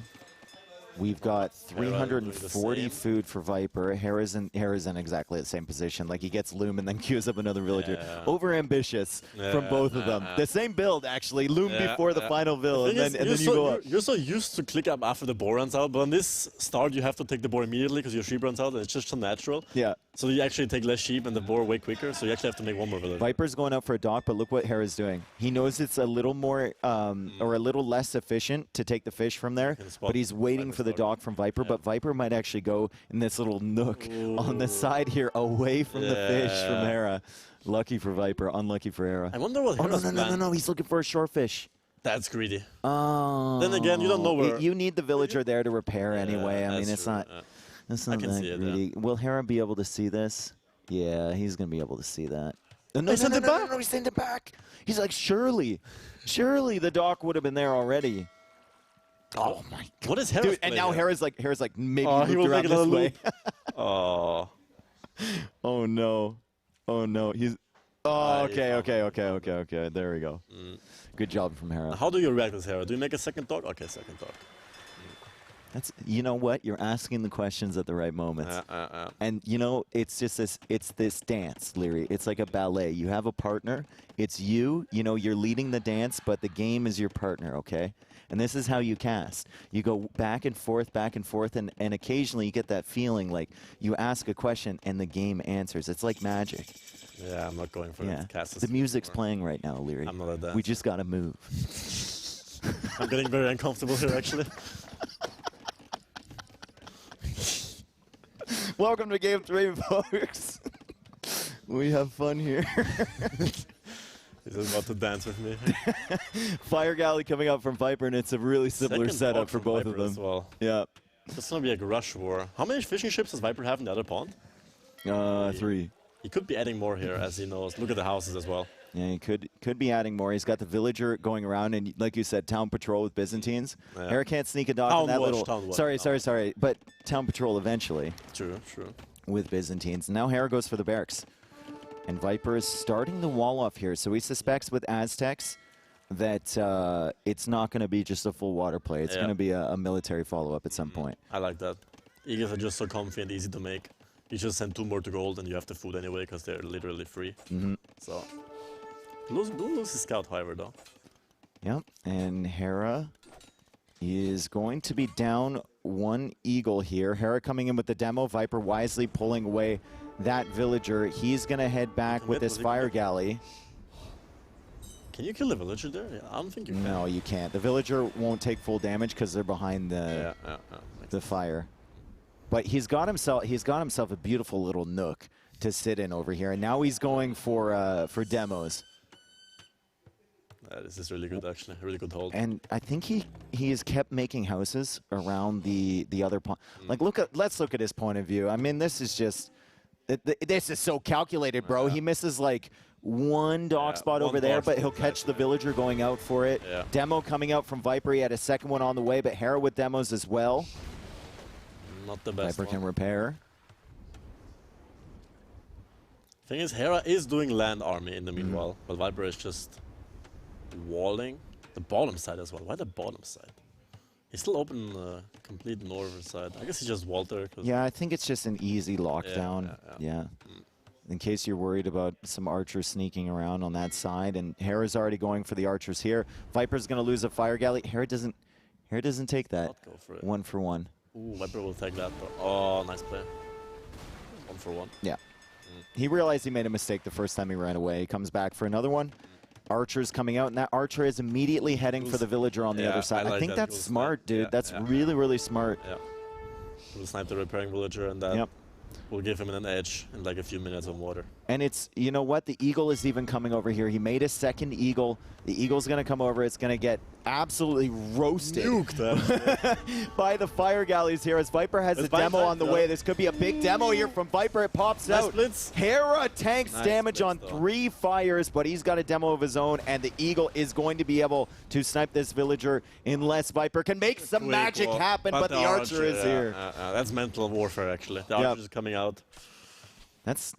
We've got 340 food for Viper. Hera's in exactly the same position. Like, he gets Loom and then queues up another villager. Over ambitious from both of them. The same build, actually. Loom before the final build, and then you go up. You're so used to click up after the boar runs out, but on this start, you have to take the boar immediately because your sheep runs out, and it's just so natural. Yeah. So you actually take less sheep and the boar way quicker, so you actually have to make one more villager. Viper's going out for a dock, but look what Hera's doing. He knows it's a little more, or a little less efficient to take the fish from there, but he's waiting for the dock from Viper, but Viper might actually go in this little nook on the side here, away from the fish from Hera. Lucky for Viper, unlucky for Hera. I wonder what Hera's no, he's looking for a shore fish. That's greedy. Oh. Then again, you don't know where. You need the villager there to repair anyway. I mean, it's not that greedy. Will Hera be able to see this? Yeah, he's going to be able to see that. No, he sent it back. He's like, surely the dock would have been there already. Oh my God! What is Hera's Dude, and now Hera's like maybe he will around make this way. Oh no! He's okay. There we go. Good job from Hera. How do you react as Hera? Do you make a second dog? Okay, second dog. You know what? You're asking the questions at the right moments. And you know, it's just this dance, Liereyy. It's like a ballet. You have a partner. It's you. You know, you're leading the dance, but the game is your partner. Okay. And this is how you cast. You go back and forth, and occasionally you get that feeling like you ask a question and the game answers. It's like magic. Yeah, I'm not going for that cast. The music's playing right now, Liereyy. I'm not at that. We just got to move. I'm getting very uncomfortable here, actually. Welcome to Game 3, folks. We have fun here. He's about to dance with me. Fire Galley coming up from Viper, and it's a really similar setup for both of them. As well. Yeah. It's going to be like a rush war. How many fishing ships does Viper have in the other pond? 3. He could be adding more here, as he knows. Look at the houses as well. Yeah, he could be adding more. He's got the villager going around, and like you said, town patrol with Byzantines. Yeah. Hera can't sneak a dock in that little. Sorry. But town patrol eventually. True. With Byzantines. Now Hera goes for the barracks, and Viper is starting the wall off here. So he suspects with Aztecs that it's not going to be just a full water play. It's going to be a military follow-up at some point. I like that. Eagles are just so comfy and easy to make. You just send 2 more to gold, and you have the food anyway because they're literally free. So, lose his scout, however, though. Yep, and Hera is going to be down 1 eagle here. Hera coming in with the demo. Viper wisely pulling away that villager. He's going to head back with his fire galley. Can you kill the villager there? Yeah, I don't think you can. No, you can't. The villager won't take full damage because they're behind the fire. But he's got himself a beautiful little nook to sit in over here, and now he's going for demos. This is really good, actually. A really good hold. And I think he has kept making houses around the other pawn. Like, let's look at his point of view. I mean, this is just this is so calculated, bro. He misses like 1 dock spot over there, but he'll catch the villager going out for it. Demo coming out from Viper. He had a second one on the way, but Hera with demos as well. Not the best. Viper can repair. Thing is, Hera is doing land army in the meanwhile, but Viper is just walling the bottom side as well. Why the bottom side? He's still open the complete northern side. I guess he just walled there. Yeah, I think it's just an easy lockdown. Yeah. In case you're worried about some archers sneaking around on that side, and Hera's already going for the archers here. Viper's going to lose a fire galley. Hera doesn't take that. Not go for it. 1 for 1. Ooh, Viper will take that. Oh, nice play. 1 for 1. Yeah. He realized he made a mistake the first time he ran away. He comes back for another one. Archer's coming out, and that archer is immediately heading for the villager on the other side. I think that's smart, dude. That's really, really smart. Yeah. We'll snipe the repairing villager, and that will give him an edge in like a few minutes of water. And it's, you know what? The eagle is even coming over here. He made a second eagle. The eagle's going to come over. It's going to get absolutely roasted by the fire galleys here as Viper has a demo on the way. This could be a big demo here from Viper. It pops out. Blitz. Hera tanks damage on 3 fires, but he's got a demo of his own, and the eagle is going to be able to snipe this villager unless Viper can make some magic happen, but the archer is here. That's mental warfare, actually. The archer is coming out. That's,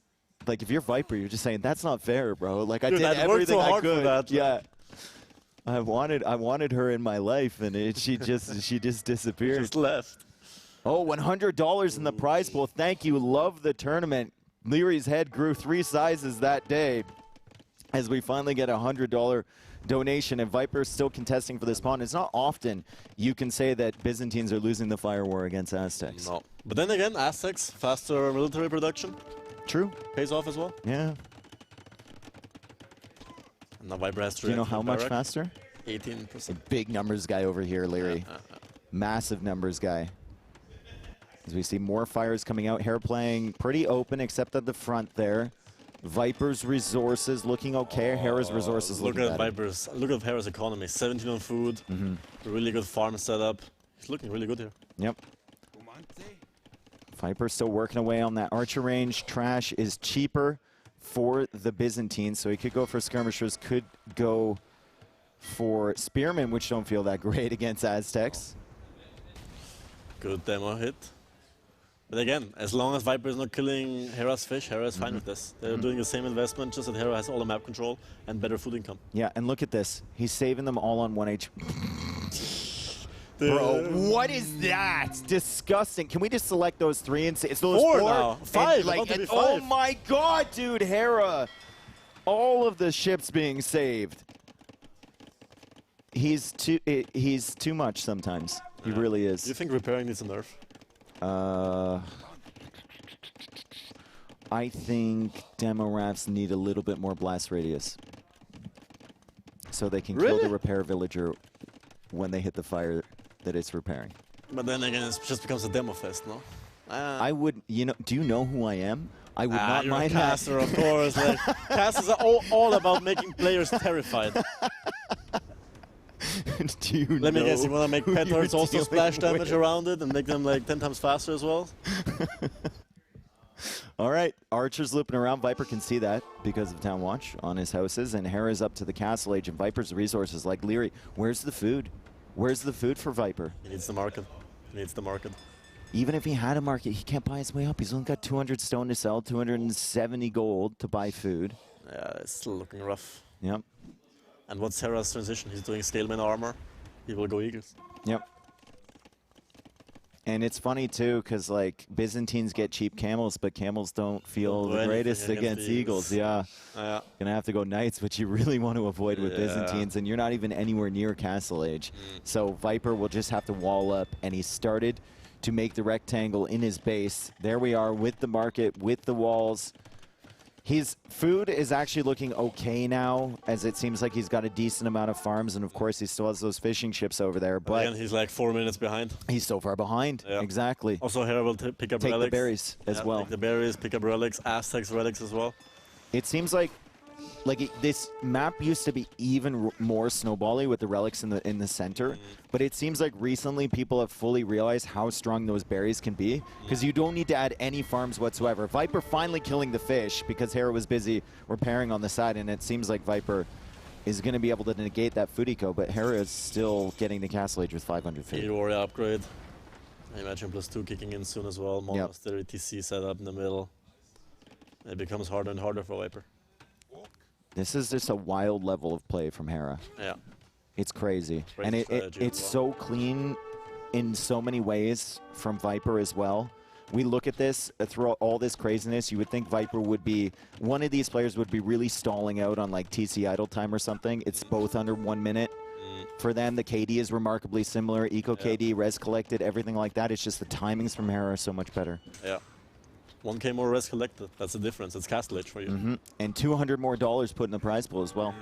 like, if you're Viper, you're just saying, that's not fair, bro. Like, I did everything I could. For that, yeah. I wanted her in my life, and she just disappeared. Just left. Oh, $100 in the prize pool. Thank you. Love the tournament. Lierey's head grew 3 sizes that day as we finally get a $100 donation, and Viper's still contesting for this pawn. It's not often you can say that Byzantines are losing the fire war against Aztecs. No. But then again, Aztecs, faster military production. True. Pays off as well. Yeah. And now Viper has to. Do you know how much faster? 18%. A big numbers guy over here, Liereyy. Massive numbers guy. As we see more fires coming out. Hera playing pretty open, except at the front there. Viper's resources looking okay. Hera's resources looking better. Look at Hera's economy. 17 on food. Really good farm setup. He's looking really good here. Yep. Viper still working away on that archer range. Trash is cheaper for the Byzantines, so he could go for skirmishers, could go for spearmen, which don't feel that great against Aztecs. Good demo hit. But again, as long as Viper is not killing Hera's fish, Hera is fine with this. They're doing the same investment, just that Hera has all the map control and better food income. Yeah, and look at this. He's saving them all on 1 HP. Bro, what is that? Disgusting. Can we just select those 3 and say it's those 4 now? 5. And, oh my god, dude, Hera. All of the ships being saved. He's too much sometimes. He really is. Do you think repairing needs a nerf? I think demo rafts need a little bit more blast radius. So they can kill the repair villager when they hit the fire that it's repairing. But then again, it just becomes a demo fest, no? I would, you know, do you know who I am? I would not mind a caster, of course. Like, casters are all about making players terrified. Do you Let me guess, you want to make petards also splash damage with? around it and make them like 10 times faster as well? All right, Archer's looping around. Viper can see that because of Town Watch on his houses, and Hera's up to the Castle Age, and Viper's resources like Liereyy. Where's the food? Where's the food for Viper? He needs the market. He needs the market. Even if he had a market, he can't buy his way up. He's only got 200 stone to sell, 270 gold to buy food. Yeah, it's still looking rough. Yep. And what's Hera's transition? He's doing Scaleman armor. He will go Eagles. Yep. And it's funny too, because like Byzantines get cheap camels, but camels don't feel the greatest against Eagles. Yeah. Gonna have to go Knights, which you really want to avoid with Byzantines, and you're not even anywhere near Castle Age. So Viper will just have to wall up, and he started to make the rectangle in his base. There we are with the market, with the walls. His food is actually looking okay now, as it seems like he's got a decent amount of farms, and of course he still has those fishing ships over there. But again, he's like 4 minutes behind. He's so far behind. Yeah. Exactly. Also, Hera will pick up relics. Take the berries as well. Take the berries, pick up relics, Aztecs relics as well. It seems like this map used to be even more snowbally with the relics in the center, but it seems like recently people have fully realized how strong those berries can be, because you don't need to add any farms whatsoever. Viper finally killing the fish because Hera was busy repairing on the side, and it seems like Viper is going to be able to negate that food eco, but Hera is still getting to Castle Age with 500 food. Warrior upgrade. I imagine +2 kicking in soon as well. Monastery TC set up in the middle. It becomes harder and harder for Viper. This is just a wild level of play from Hera. Yeah. It's crazy. And it's so clean in so many ways from Viper as well. We look at this, through all this craziness, you would think Viper would be, one of these players would be really stalling out on like TC idle time or something. It's both under 1 minute. For them, the KD is remarkably similar. Eco KD, res collected, everything like that. It's just the timings from Hera are so much better. Yeah. 1K more res collected. That's the difference. It's Castle Age for you. And $200 more put in the prize pool as well.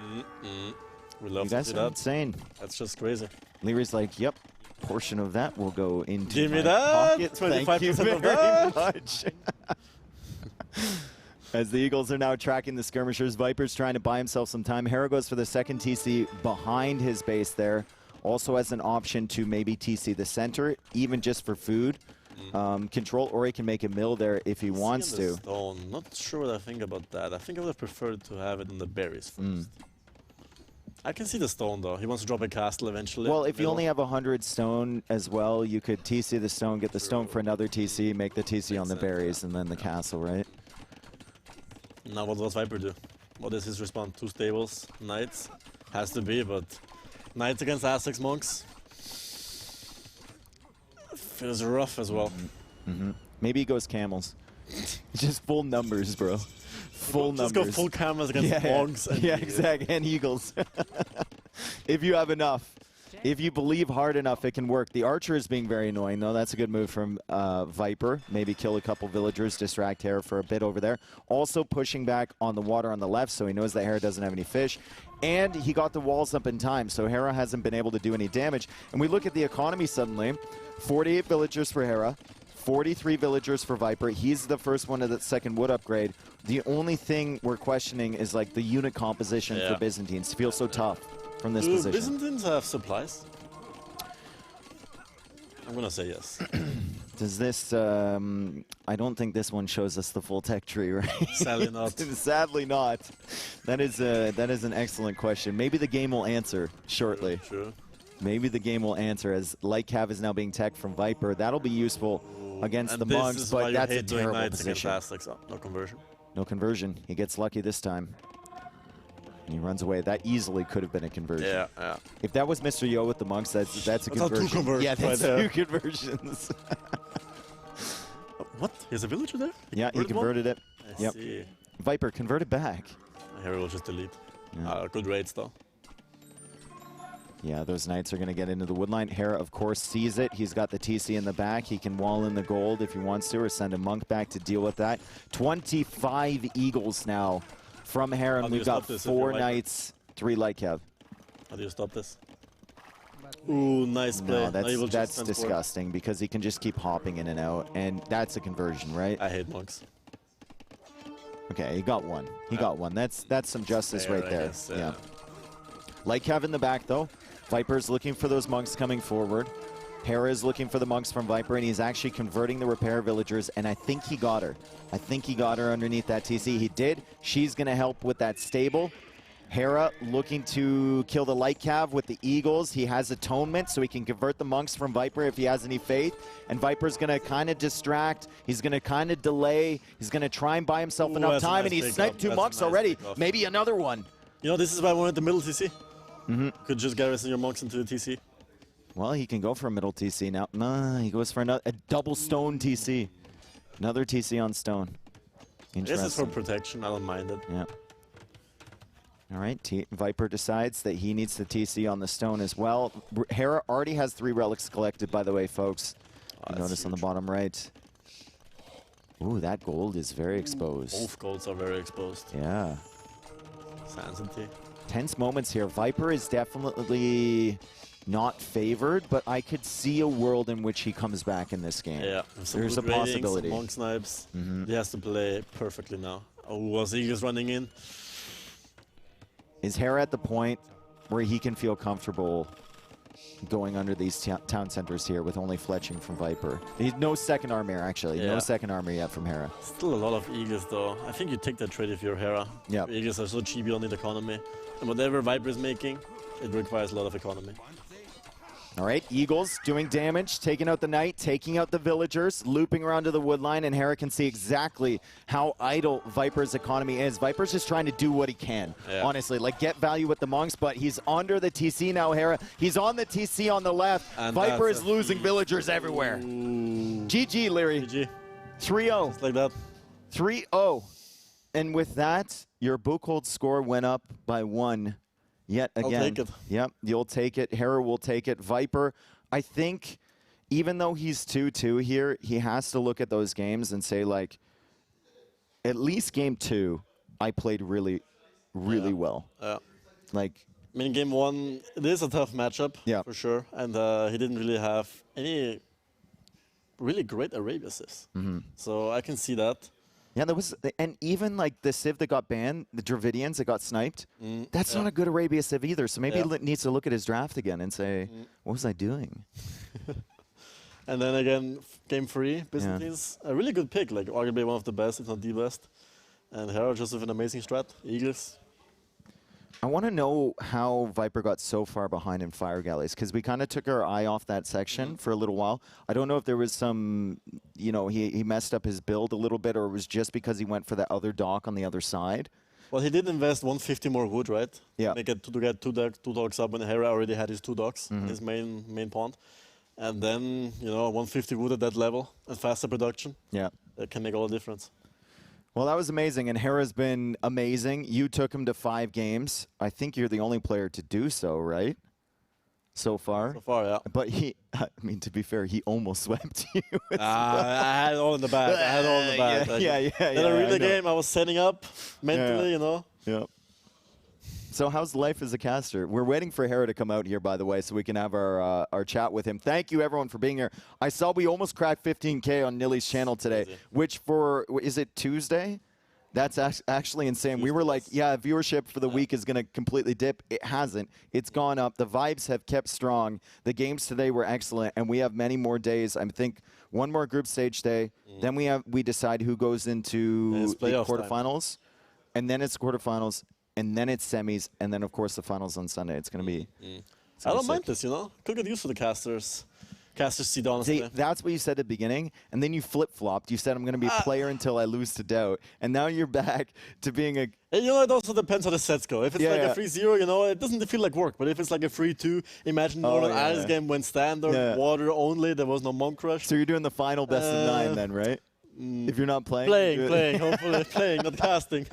We love to see that. That's insane. That's just crazy. Lierey's like, yep, portion of that will go into Give me my that! pocket. 25% Thank you of very that! much. As the Eagles are now tracking the skirmishers, Viper's trying to buy himself some time. Hera goes for the second TC behind his base there. Also has an option to maybe TC the center, even just for food. Control, or he can make a mill there if he wants to. Stone. Not sure what I think about that. I think I would have preferred to have it in the berries first. I can see the stone though. He wants to drop a castle eventually. Well, if you only have 100 stone as well, you could TC the stone, get the stone for another TC, make the TC on the berries, and then the castle, right? Now what does Viper do? What is his response? 2 stables, knights? Has to be, but knights against Aztecs monks? Feels rough as well. Maybe he goes camels. Just full numbers, bro. Full numbers. Just go full camels against monks. And exactly. And eagles. If you have enough. If you believe hard enough, it can work. The archer is being very annoying, though. That's a good move from Viper. Maybe kill a couple villagers, distract Hera for a bit over there. Also pushing back on the water on the left, so he knows that Hera doesn't have any fish. And he got the walls up in time, so Hera hasn't been able to do any damage. And we look at the economy suddenly. 48 villagers for Hera, 43 villagers for Viper. He's the first one of the second wood upgrade. The only thing we're questioning is like the unit composition for Byzantines. Feels so tough from this position. Do Byzantines have supplies? I'm gonna say yes. Does this, I don't think this one shows us the full tech tree, right? Sadly not. Sadly not. That is an excellent question. Maybe the game will answer shortly. True. Maybe the game will answer, as Light Cav is now being tech from Viper. That'll be useful against the monks, but that's a terrible position. No conversion. No conversion. He gets lucky this time. And he runs away. That easily could have been a conversion. Yeah. If that was Mr. Yo with the monks, that's a conversion. 2 conversions. Yeah, that's 2 conversions. What? He has a villager there? Yeah, he converted it. I see. Viper, convert it back. Hera will just delete. Good raids though. Yeah, those knights are going to get into the woodline. Hera, of course, sees it. He's got the TC in the back. He can wall in the gold if he wants to, or send a monk back to deal with that. 25 eagles now from Hera, and we've got 4 knights, 3 light cav. How do you stop this? Ooh, nice play. No, that's disgusting, because he can just keep hopping in and out, and that's a conversion, right? I hate monks. Okay, he got one. He got one. That's some justice right there. Guess, yeah. Light cav in the back, though. Viper's looking for those monks coming forward. Hera is looking for the monks from Viper, and he's actually converting the repair villagers, and I think he got her. I think he got her underneath that TC. He did. She's going to help with that stable. Hera looking to kill the light cav with the eagles. He has atonement, so he can convert the monks from Viper if he has any faith. And Viper's going to kind of distract. He's going to kind of delay. He's going to try and buy himself enough time, and he's sniped 2 monks already. Maybe another one. You know, this is why I wanted the middle TC. Could just garrison your monks into the TC. Well, he can go for a middle TC now. Nah, he goes for a double stone TC. Another TC on stone. Interesting. This is for protection. I don't mind it. Yeah. All right, Viper decides that he needs the TC on the stone as well. Hera already has 3 relics collected, by the way, folks. You notice huge on the bottom right. Ooh, that gold is very exposed. Both golds are very exposed. Yeah. Sanity. Tense moments here. Viper is definitely not favored, but I could see a world in which he comes back in this game. Yeah, there's a possibility. Monk snipes. He has to play perfectly now. Oh, Eagles running in. Is Hera at the point where he can feel comfortable going under these town centers here with only fletching from Viper? He's no second armor, actually. Yeah. No second armor yet from Hera. Still a lot of Eagles, though. I think you take that trade if you're Hera. Yeah. Eagles are so cheap, you don't need economy. And whatever Viper is making, it requires a lot of economy. All right, Eagles doing damage, taking out the knight, taking out the villagers, looping around to the wood line, and Hera can see exactly how idle Viper's economy is. Viper's just trying to do what he can, honestly, like get value with the monks, but he's under the TC now, Hera. He's on the TC on the left. And Viper is losing villagers everywhere. Ooh. GG, Liereyy. GG. 3-0. Just like that. 3-0. And with that, your Buchholz score went up by 1. Yet again. I'll take it. Yep, you'll take it. Hera will take it. Viper, I think, even though he's 2-2 here, he has to look at those games and say, like, at least game 2, I played really, really well. Yeah. Like, I mean, game 1, it is a tough matchup, for sure. And he didn't really have any really great Arabia civs. So I can see that. Yeah, there was, and even like the civ that got banned, the Dravidians that got sniped, that's not a good Arabia civ either. So maybe he needs to look at his draft again and say, what was I doing? And then again, game 3, Byzantines, a really good pick, like arguably one of the best, if not the best. And Hera just with an amazing strat, Eagles. I want to know how Viper got so far behind in fire galleys, because we kind of took our eye off that section for a little while. I don't know if there was some, you know, he messed up his build a little bit, or it was just because he went for the other dock on the other side. Well, he did invest 150 more wood, right? Yeah. To get two docks up when Hera already had his 2 docks, his main pond. And then, you know, 150 wood at that level and faster production. Yeah. That can make all the difference. Well, that was amazing, and Hera's been amazing. You took him to 5 games. I think you're the only player to do so, right? So far? So far, yeah. But he, I mean, to be fair, he almost swept you. I had it all in the bag. I had it all in the bag. Yeah. Then I read the game, I was setting up mentally, you know. Yeah. So how's life as a caster? We're waiting for Hera to come out here, by the way, so we can have our chat with him. Thank you, everyone, for being here. I saw we almost cracked 15K on Nili's channel today, which for, is it Tuesday? That's actually insane. We were like, yeah, viewership for the week is going to completely dip. It hasn't. It's gone up. The vibes have kept strong. The games today were excellent, and we have many more days. I think one more group stage day. Then we decide who goes into the quarterfinals, and then it's quarterfinals. And then it's semis, and then, of course, the finals on Sunday. It's going to be I don't mind this, you know? Could get used to the casters. Casters see honestly. See, that's what you said at the beginning, and then you flip-flopped. You said, I'm going to be a player until I lose to doubt. And now you're back to being a... And, you know, it also depends how the sets go. If it's like a 3-0, you know, it doesn't feel like work. But if it's like a 3-2, imagine Northern Ireland's game went standard, water only, there was no monk crush. So you're doing the final best of 9 then, right? If you're not playing? Playing, hopefully playing, not casting.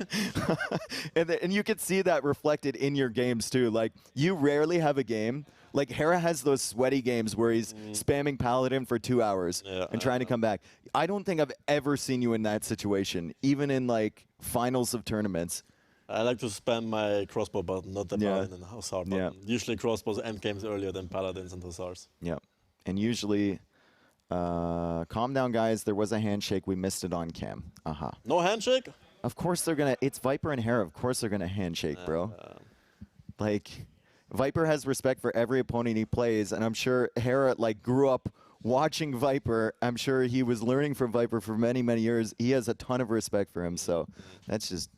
And you could see that reflected in your games too. Like, you rarely have a game. Like, Hera has those sweaty games where he's spamming Paladin for 2 hours and trying to come back. I don't think I've ever seen you in that situation, even in, like, finals of tournaments. I like to spam my crossbow button, not the Paladin and Hussar button. Usually crossbows end games earlier than Paladins and Hussars. Yeah, and usually... calm down, guys. There was a handshake. We missed it on cam. No handshake? Of course they're gonna. It's Viper and Hera. Of course they're gonna handshake, bro. Like, Viper has respect for every opponent he plays, and I'm sure Hera like grew up watching Viper. I'm sure he was learning from Viper for many, many years. He has a ton of respect for him, so that's just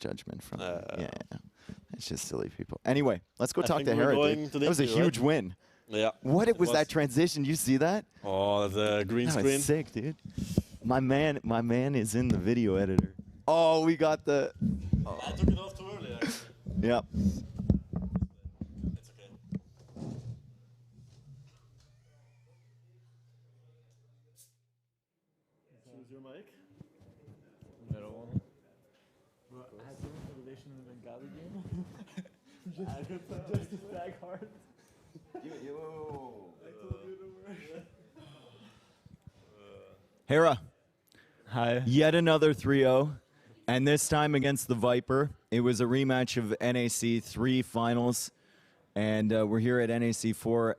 judgment from him. Yeah. It's just silly people. Anyway, let's go talk to Hera, dude. That was a huge win. Yeah. What was that transition? You see that? Oh, the green That screen. was sick, dude. My man is in the video editor. Oh, we got the. I took it off too early, actually. Yep. It's okay. Choose your mic. Middle one. Has there been a relation in the Bengali game? just to stag hard. Hera, Hi. yet another 3-0, and this time against the Viper. It was a rematch of NAC 3 finals, and we're here at NAC 4.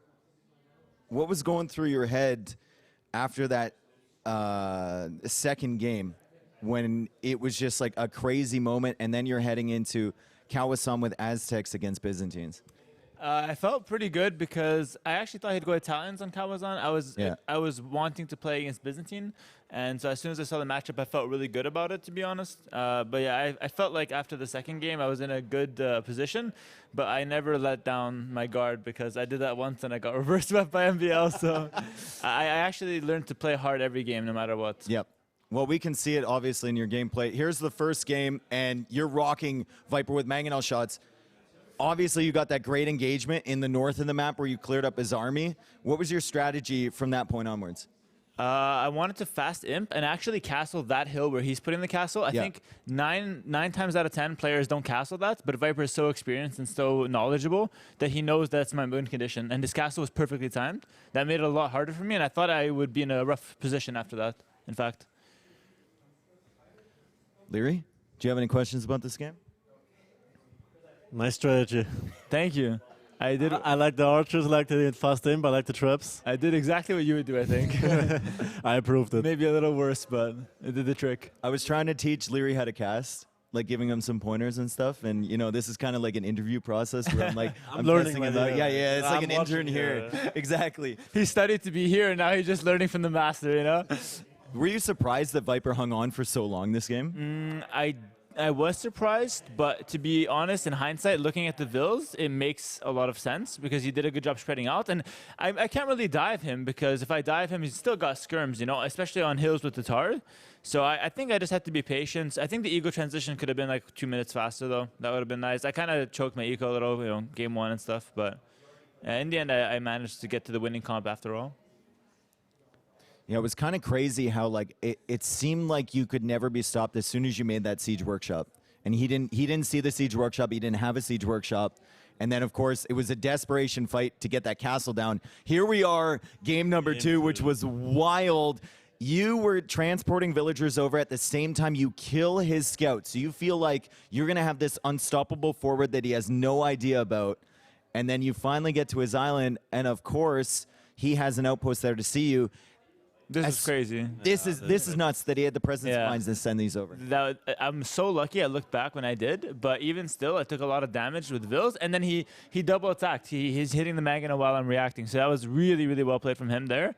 What was going through your head after that second game when it was just like a crazy moment, and then you're heading into Kawasan with Aztecs against Byzantines? I felt pretty good because I actually thought he'd go Italians on Kawasan. I was wanting to play against Byzantine, and so as soon as I saw the matchup, I felt really good about it, to be honest. But yeah, I felt like after the second game, I was in a good position, but I never let down my guard because I did that once and I got reverse swept by MVL. So I actually learned to play hard every game, no matter what. Yep. Well, we can see it obviously in your gameplay. Here's the first game, and you're rocking Viper with mangonel shots. Obviously, you got that great engagement in the north of the map where you cleared up his army. What was your strategy from that point onwards? I wanted to fast imp and actually castle that hill where he's putting the castle. I think nine times out of 10 players don't castle that, but Viper is so experienced and so knowledgeable that he knows that's my moon condition. And this castle was perfectly timed. That made it a lot harder for me, and I thought I would be in a rough position after that, in fact. Liereyy, do you have any questions about this game? Nice strategy. Thank you. I did. I like the archers, I like the fast imp, I like the traps. I did exactly what you would do, I think. I approved it. Maybe a little worse, but it did the trick. I was trying to teach Liereyy how to cast, like giving him some pointers and stuff. And, you know, this is kind of like an interview process where I'm like, I'm learning testing by him the- out. Yeah, it's like I'm an intern watching, here. Exactly. He studied to be here, and now he's just learning from the master, you know? Were you surprised that Viper hung on for so long this game? I was surprised, but to be honest, in hindsight, looking at the Vils, it makes a lot of sense because he did a good job spreading out. And I can't really dive him because if I dive him, he's still got skirms, you know, especially on hills with the tar. So I think I just had to be patient. I think the eco transition could have been like 2 minutes faster, though. That would have been nice. I kind of choked my eco a little, you know, game one and stuff. But in the end, I managed to get to the winning comp after all. Yeah, it was kind of crazy how like it seemed like you could never be stopped as soon as you made that siege workshop. And he didn't see the siege workshop. He didn't have a siege workshop. And then of course it was a desperation fight to get that castle down. Here we are, game number 2, which was wild. You were transporting villagers over at the same time you kill his scout. So you feel like you're gonna have this unstoppable forward that he has no idea about. And then you finally get to his island, and of course he has an outpost there to see you. This is crazy. This is nuts that he had the presence of Yeah. mind to send these over. I'm so lucky I looked back when I did, but even still, I took a lot of damage with Vils, and then he double attacked. He's hitting the Magna while I'm reacting, so that was really, really well played from him there.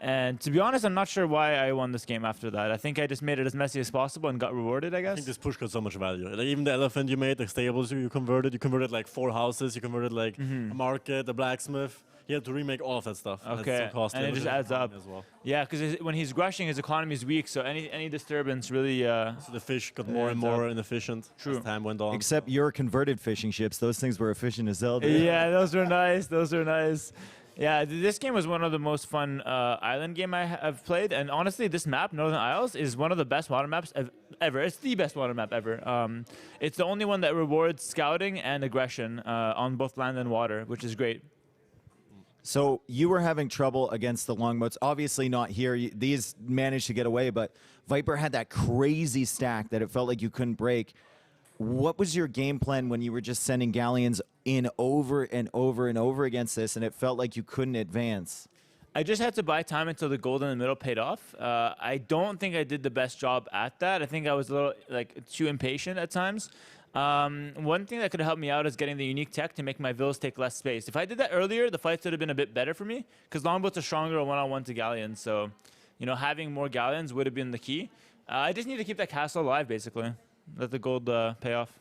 And to be honest, I'm not sure why I won this game after that. I think I just made it as messy as possible and got rewarded, I I guess. think this push got so much value. Like even the elephant you made, the stables you converted like 4 houses, you converted like a market, a blacksmith. You had to remake all of that stuff. And Okay, that's so costly, and it which just is adds up. as well. Yeah, because when he's rushing, his economy is weak, so any disturbance really... So the fish got more and more inefficient True. as time went on. Except your converted fishing ships; those things were efficient as hell. dude. Yeah, those were nice. Those were nice. Yeah, this game was one of the most fun island game I've played, and honestly, this map, Northern Isles, is one of the best water maps ever. It's the best water map ever. It's the only one that rewards scouting and aggression on both land and water, which is great. So you were having trouble against the longboats. Obviously not here. These managed to get away, but Viper had that crazy stack that it felt like you couldn't break. What was your game plan when you were just sending galleons in over and over and over against this, and it felt like you couldn't advance? I just had to buy time until the gold in the middle paid off. I don't think I did the best job at that. I think I was a little too impatient at times. One thing that could help me out is getting the unique tech to make my vills take less space. If I did that earlier, the fights would have been a bit better for me, because longboats are stronger one-on-one to galleons. So, you know, having more galleons would have been the key. I just need to keep that castle alive, basically. Let the gold pay off.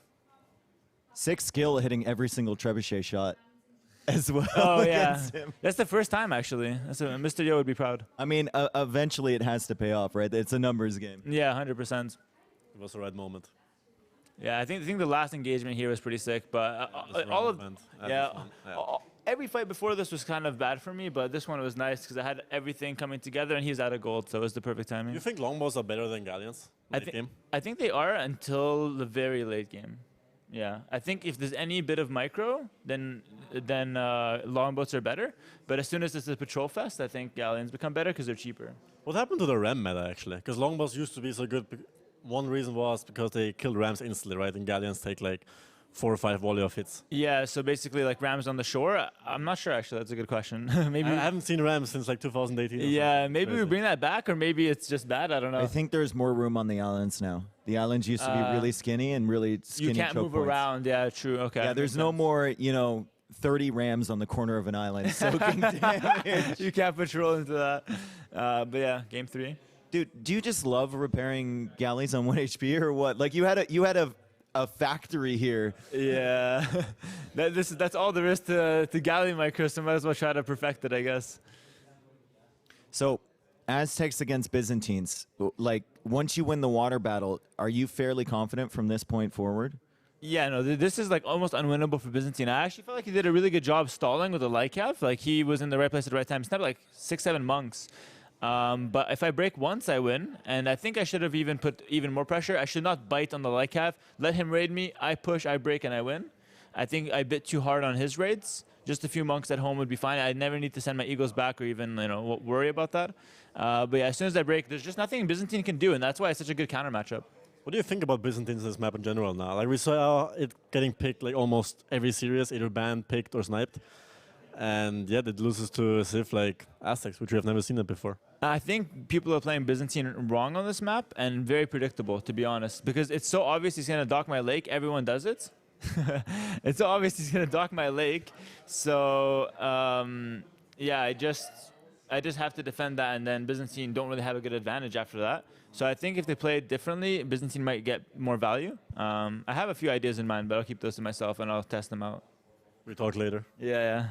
6 skill hitting every single trebuchet shot as well. Oh yeah, against him. that's the first time actually. Mr. Yo would be proud. I mean, eventually it has to pay off, right? It's a numbers game. Yeah, 100%. It was the right moment. Yeah, I think the last engagement here was pretty sick, but all of every fight before this was kind of bad for me, but this one was nice because I had everything coming together and he was out of gold, so it was the perfect timing. You think longbows are better than galleons late game? I think they are until the very late game. Yeah, I think if there's any bit of micro, then longboats are better. But as soon as it's a patrol fest, I think galleons become better because they're cheaper. What happened to the ram meta actually? Because longbows used to be so good. One reason was because they killed rams instantly, right? And galleons take like 4 or 5 volley of hits. Yeah, so basically like rams on the shore. I'm not sure actually. That's a good question. Maybe I haven't seen rams since like 2018. Yeah, maybe we Crazy. bring that back, or maybe it's just bad. I don't know. I think there's more room on the islands now. The islands used to be really skinny and really skinny you can't choke move points. around. Yeah, true. Okay. Yeah, there's no more, 30 rams on the corner of an island soaking damage. You can't patrol into that. But yeah, game 3. Dude, do you just love repairing galleys on 1 HP or what? Like you had a factory here. Yeah, that's all there is to galley micro. So might as well try to perfect it, I guess. So, Aztecs against Byzantines. Like once you win the water battle, are you fairly confident from this point forward? Yeah, no, this is like almost unwinnable for Byzantine. I actually felt like he did a really good job stalling with the Lycav. Like he was in the right place at the right time. Snapped like 6-7 monks. But if I break once, I win. And I think I should have even put even more pressure. I should not bite on the Lycav. Let him raid me. I push, I break, and I win. I think I bit too hard on his raids. Just a few monks at home would be fine. I never need to send my eagles back or even worry about that. But yeah, as soon as I break, there's just nothing Byzantine can do, and that's why it's such a good counter matchup. What do you think about Byzantines in this map in general now? Like we saw it getting picked like almost every series, either banned, picked, or sniped. And yet it loses to a Civ like Aztecs, which we have never seen it before. I think people are playing Byzantine wrong on this map and very predictable, to be honest, because it's so obvious he's going to dock my lake. Everyone does it. It's so obvious he's going to dock my lake. So, yeah, I just have to defend that, and then Byzantine don't really have a good advantage after that. So I think if they play it differently, Byzantine might get more value. I have a few ideas in mind, but I'll keep those to myself and I'll test them out. We talk later. Yeah.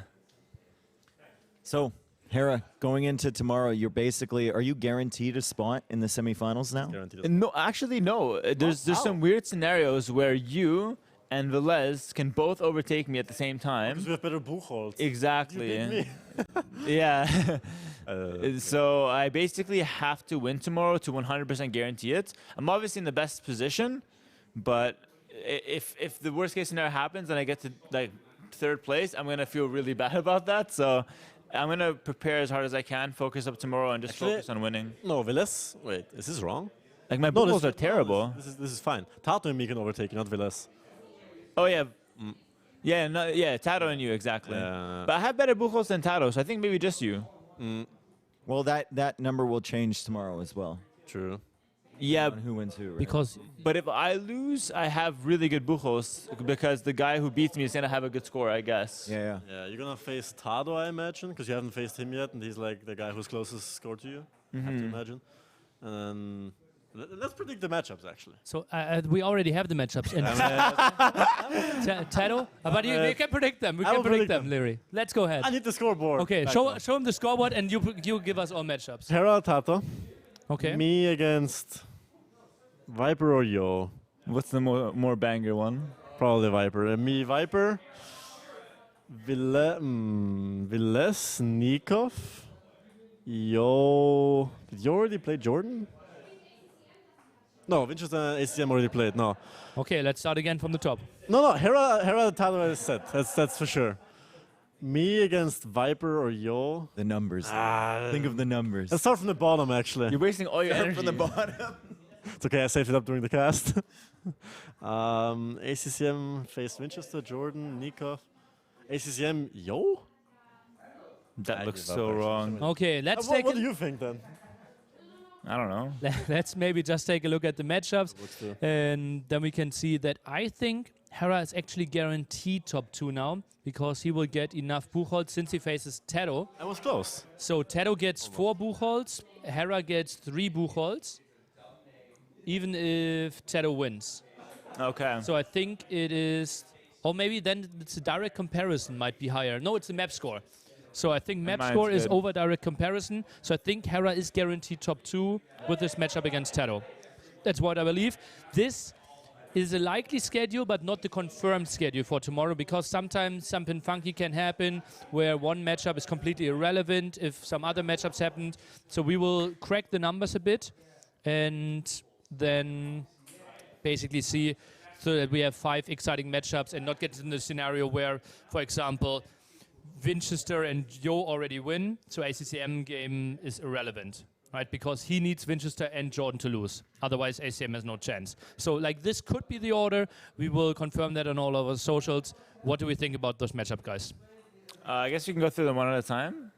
So, Hera, going into tomorrow, are you guaranteed a spot in the semifinals now? Guaranteed. No, actually, no. There's some weird scenarios where you and Villese can both overtake me at the same time. Because we have better buchholz. Exactly. You beat me. Yeah. So I basically have to win tomorrow to 100% guarantee it. I'm obviously in the best position, but if the worst case scenario happens and I get to like 3rd place, I'm gonna feel really bad about that. So I'm gonna prepare as hard as I can, focus up tomorrow, and just focus on winning. No, Villese. Wait, is this wrong? Like my No, buchholz are terrible. This is fine. TaToH and me can overtake you, not Villese. Oh yeah. Yeah, no, yeah, TaToH and you, exactly. But I have better buchholz than TaToH, so I think maybe just you. Well, that number will change tomorrow as well. True. Yeah, On who wins who, right? Because but if I lose, I have really good buchholz because the guy who beats me is gonna have a good score, I guess. Yeah. Yeah, you're gonna face TaToH, I imagine, because you haven't faced him yet, and he's like the guy who's closest score to you. I have to imagine. And let's predict the matchups, actually. so we already have the matchups. And TaToH, but we can predict them. We I can will predict predict them, Liereyy. Let's go ahead. I need the scoreboard. Okay, back show now. him the scoreboard, and you give us all matchups. Hera, TaToH. Okay. Me against Viper or Yo. What's the more banger one? Probably Viper. Me, Viper. Villese, Nicov. Yo. Did you already play Jordan? No, Vinchester and ACCM already played. No. Okay, let's start again from the top. No. Hera, TaToH is set. That's for sure. Me against Viper or Yo. The numbers. Think of the numbers. Let's start from the bottom, actually. You're wasting all your energy. From the bottom. It's okay, I saved it up during the cast. ACCM faced Vinchester, Jordan, Nicov. ACCM, Yo? That I looks give up, so actually. wrong. Okay, let's What take do you think then? I don't know. Let's maybe just take a look at the matchups, Looks to- and then we can see that I think Hera is actually guaranteed top 2 now, because he will get enough Buchholz since he faces TaToH. I was close. So TaToH gets 4 Buchholz, Hera gets 3 Buchholz, even if TaToH wins. Okay. So I think it is, or maybe then it's a direct comparison might be higher. No, it's a map score. So I think map Mine's score is good. over direct comparison. So I think Hera is guaranteed top 2 with this matchup against TaToH. That's what I believe. This is a likely schedule, but not the confirmed schedule for tomorrow, because sometimes something funky can happen where one matchup is completely irrelevant if some other matchups happened. So we will crack the numbers a bit and then basically see so that we have 5 exciting matchups and not get in the scenario where, for example, Vinchester and Yo already win, so ACCM game is irrelevant, right? Because he needs Vinchester and Jordan to lose. Otherwise, ACCM has no chance. So, like, this could be the order. We will confirm that on all of our socials. What do we think about those matchup, guys? I guess we can go through them one at a time.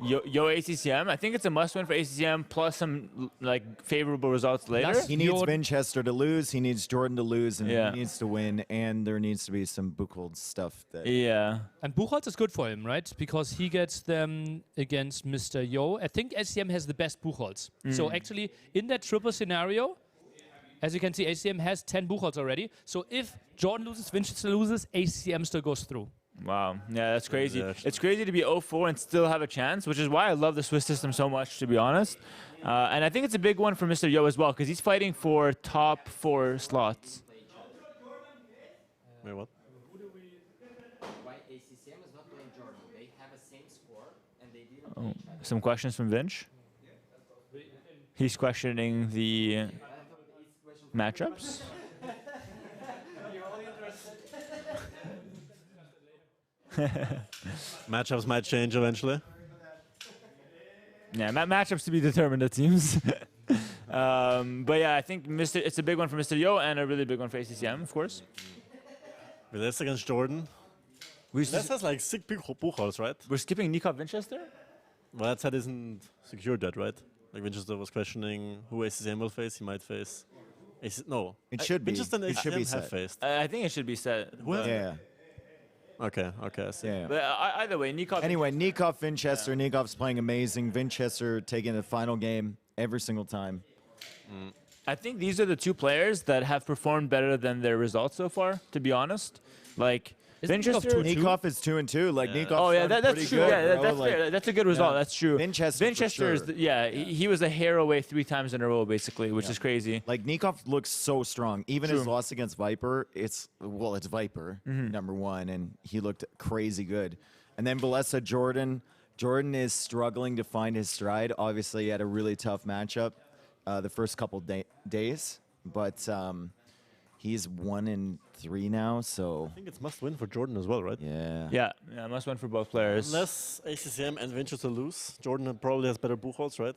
Yo ACCM. I think it's a must-win for ACCM plus some like favorable results later. Plus- He needs Jordan- Vinchester to lose, he needs Jordan to lose, and Yeah. he needs to win, and there needs to be some Buchholz stuff that... Yeah. And Buchholz is good for him, right? Because he gets them against Mr. Yo. I think ACCM has the best Buchholz. So actually, in that triple scenario, as you can see, ACCM has 10 Buchholz already. So if Jordan loses, Vinchester loses, ACCM still goes through. Wow. Yeah, that's crazy. Yeah, It's crazy to be 0-4 and still have a chance, which is why I love the Swiss system so much, to be honest. And I think it's a big one for Mr. Yo as well, because he's fighting for top 4 slots. Wait, what? Why ACCM is not playing Jordan? They have a same score and they didn't play each other. Some questions from Vinch. He's questioning the matchups. Matchups might change eventually. Yeah, matchups to be determined, it seems. But yeah, I think it's a big one for Mr. Yo and a really big one for ACCM, of course. Villese against Jordan. Villese has like 6 Buchholz, right? We're skipping Nicov Vinchester? Well, that set isn't secured yet, right? Like Vinchester was questioning who ACCM will face. He might face... No. It should be. Vinchester and It should be ACCM have set. faced. I think it should be set. Who have- Yeah, Okay, I see. yeah. But either way, Nicov... Anyway, Nicov, Vinchester. Nikov's playing amazing. Vinchester taking the final game every single time. I think these are the 2 players that have performed better than their results so far, to be honest. Like, Isn't Nicov Vinchester... 2-2? Nikov is 2-2. Like Nikov. Oh yeah, that's pretty true. Good, Yeah, bro. that's Like, fair. That's a good result. yeah. That's true. Vinchester for Vinchester is, sure. he was a Hera away 3 times in a row, basically, which is crazy. Like Nikov looks so strong. Even his True. loss against Viper, it's Viper number 1, and he looked crazy good. And then Villese Jordan. Jordan is struggling to find his stride. Obviously, he had a really tough matchup the first couple days, but he's 1-3 now. So I think it's must win for Jordan as well, right? yeah. Yeah, must win for both players. Unless ACCM and Vinchester lose, Jordan probably has better Buchholz, right?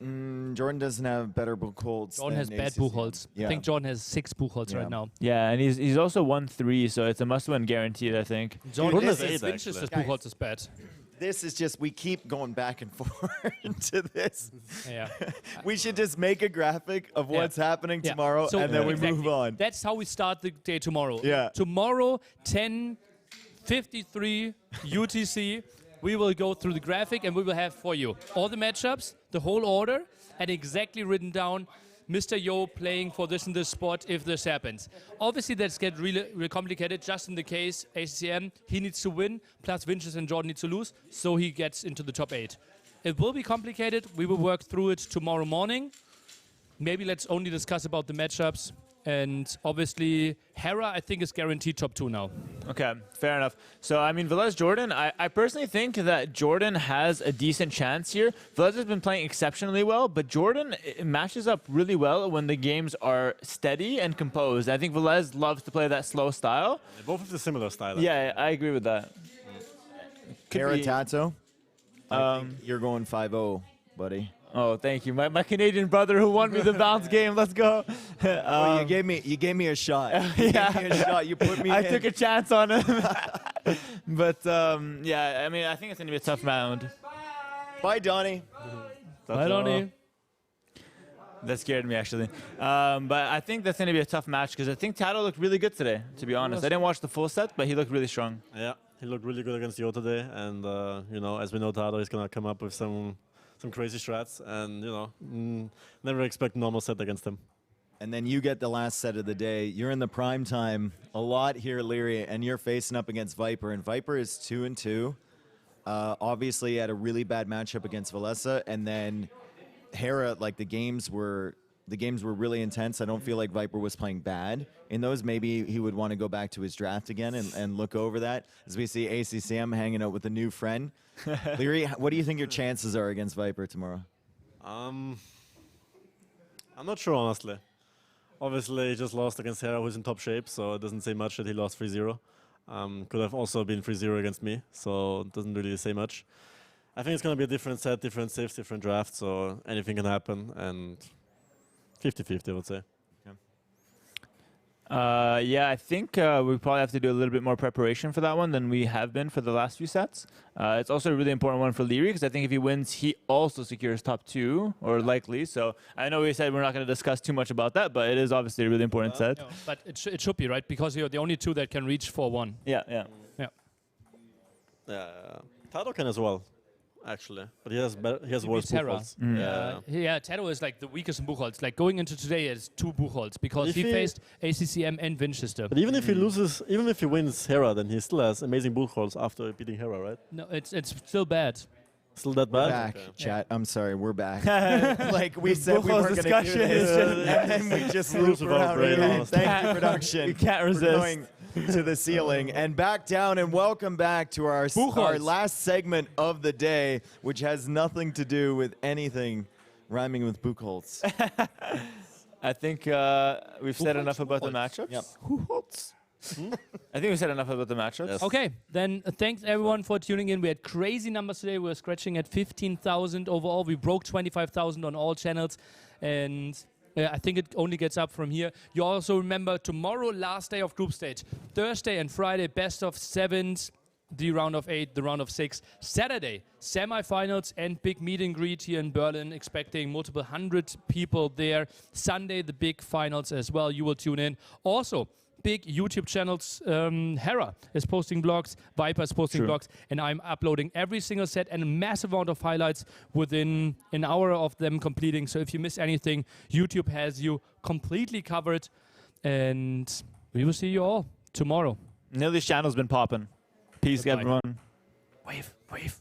Jordan doesn't have better Buchholz. Jordan has than bad ACCM. Buchholz. Yeah. I think Jordan has 6 Buchholz Yeah. right now. Yeah, and he's also 1-3, so it's a must-win guaranteed, I think. Jordan this has is 8, actually. Vinchester's Guys. Buchholz is bad. This is just, we keep going back and forth to this. Yeah. We should just make a graphic of Yeah. what's happening Yeah. tomorrow, So- and then we Exactly. move on. That's how we start the day tomorrow. Yeah. Tomorrow, 10:53 UTC, we will go through the graphic and we will have for you all the matchups, the whole order, and exactly written down Mr. Yo playing for this and this spot if this happens. Obviously, that's get really complicated. Just in the case ACCM, he needs to win, plus Vinchester and Jordan need to lose, so he gets into the top 8. It will be complicated. We will work through it tomorrow morning. Maybe let's only discuss about the matchups. And obviously, Hera, I think, is guaranteed top 2 now. Okay, fair enough. So, I mean, Villese Jordan, I personally think that Jordan has a decent chance here. Villese has been playing exceptionally well, but Jordan matches up really well when the games are steady and composed. I think Villese loves to play that slow style. They both have a similar style. Yeah, I agree with that. Could Hera be- Tato, I think you're going 5-0, buddy. Oh, thank you. My Canadian brother who won me the bounce game. Let's go. Oh, you gave me a shot. You yeah. gave me a shot. You put me I in. took a chance on him. But, yeah, I mean, I think it's going to be a tough round. Bye, Donnie. Bye, Donnie. That scared me, actually. But I think that's going to be a tough match because I think TaToH looked really good today, to be honest. I didn't watch the full set, but he looked really strong. Yeah, he looked really good against Yo today. And, you know, as we know, TaToH is going to come up with some crazy strats. And, you know, never expect normal set against him. And then you get the last set of the day. You're in the prime time a lot here, Liereyy, and you're facing up against Viper. And Viper is 2-2. Obviously, had a really bad matchup against Villese, and then Hera, like the games were really intense. I don't feel like Viper was playing bad in those. Maybe he would want to go back to his draft again and look over that. As we see ACCM hanging out with a new friend. Liereyy, what do you think your chances are against Viper tomorrow? I'm not sure, honestly. Obviously, he just lost against Hera, who's in top shape, so it doesn't say much that he lost 3-0. Could have also been 3-0 against me, so it doesn't really say much. I think it's going to be a different set, different saves, different drafts, so anything can happen, and 50-50, I would say. Yeah, I think we probably have to do a little bit more preparation for that one than we have been for the last few sets. It's also a really important one for Liereyy because I think if he wins, he also secures top 2, or likely. So I know we said we're not going to discuss too much about that, but it is obviously a really important set. No, but it should be, right? Because you're the only 2 that can reach 4-1. Yeah, yeah. Yeah, TaToH can as well, actually, but he has worse Hera. Buchholz. Yeah, TaToH is like the weakest in Buchholz. Like going into today is 2 Buchholz because he faced ACCM and Vinchester. But even if he loses, even if he wins Hera, then he still has amazing Buchholz after beating Hera, right? No, it's still bad. Still that bad? Back, Okay. chat. I'm sorry, we're back. Like we said, we Buchholz weren't going to do discussion this, is and then we just Rules loop of our around brain, again. honestly. Thank you, production. You can't for resist. going to the ceiling and back down, and welcome back to our last segment of the day, which has nothing to do with anything rhyming with Buchholz. I think we've said enough about the matchups. Yep. I think we said enough about the matchups. Yes. Okay, then thanks everyone for tuning in. We had crazy numbers today. We were scratching at 15,000 overall. We broke 25,000 on all channels, and I think it only gets up from here. You also remember tomorrow, last day of group stage. Thursday and Friday, best of 7s, the round of 8, the round of 6. Saturday, semi-finals and big meet and greet here in Berlin, expecting multiple hundred people there. Sunday, the big finals as well. You will tune in. Also, big YouTube channels. Hera is posting blogs, Viper is posting blogs, and I'm uploading every single set and a massive amount of highlights within an hour of them completing. So if you miss anything, YouTube has you completely covered, and we will see you all tomorrow. Nili's channel's been popping. Peace, Goodbye. everyone. Wave, wave.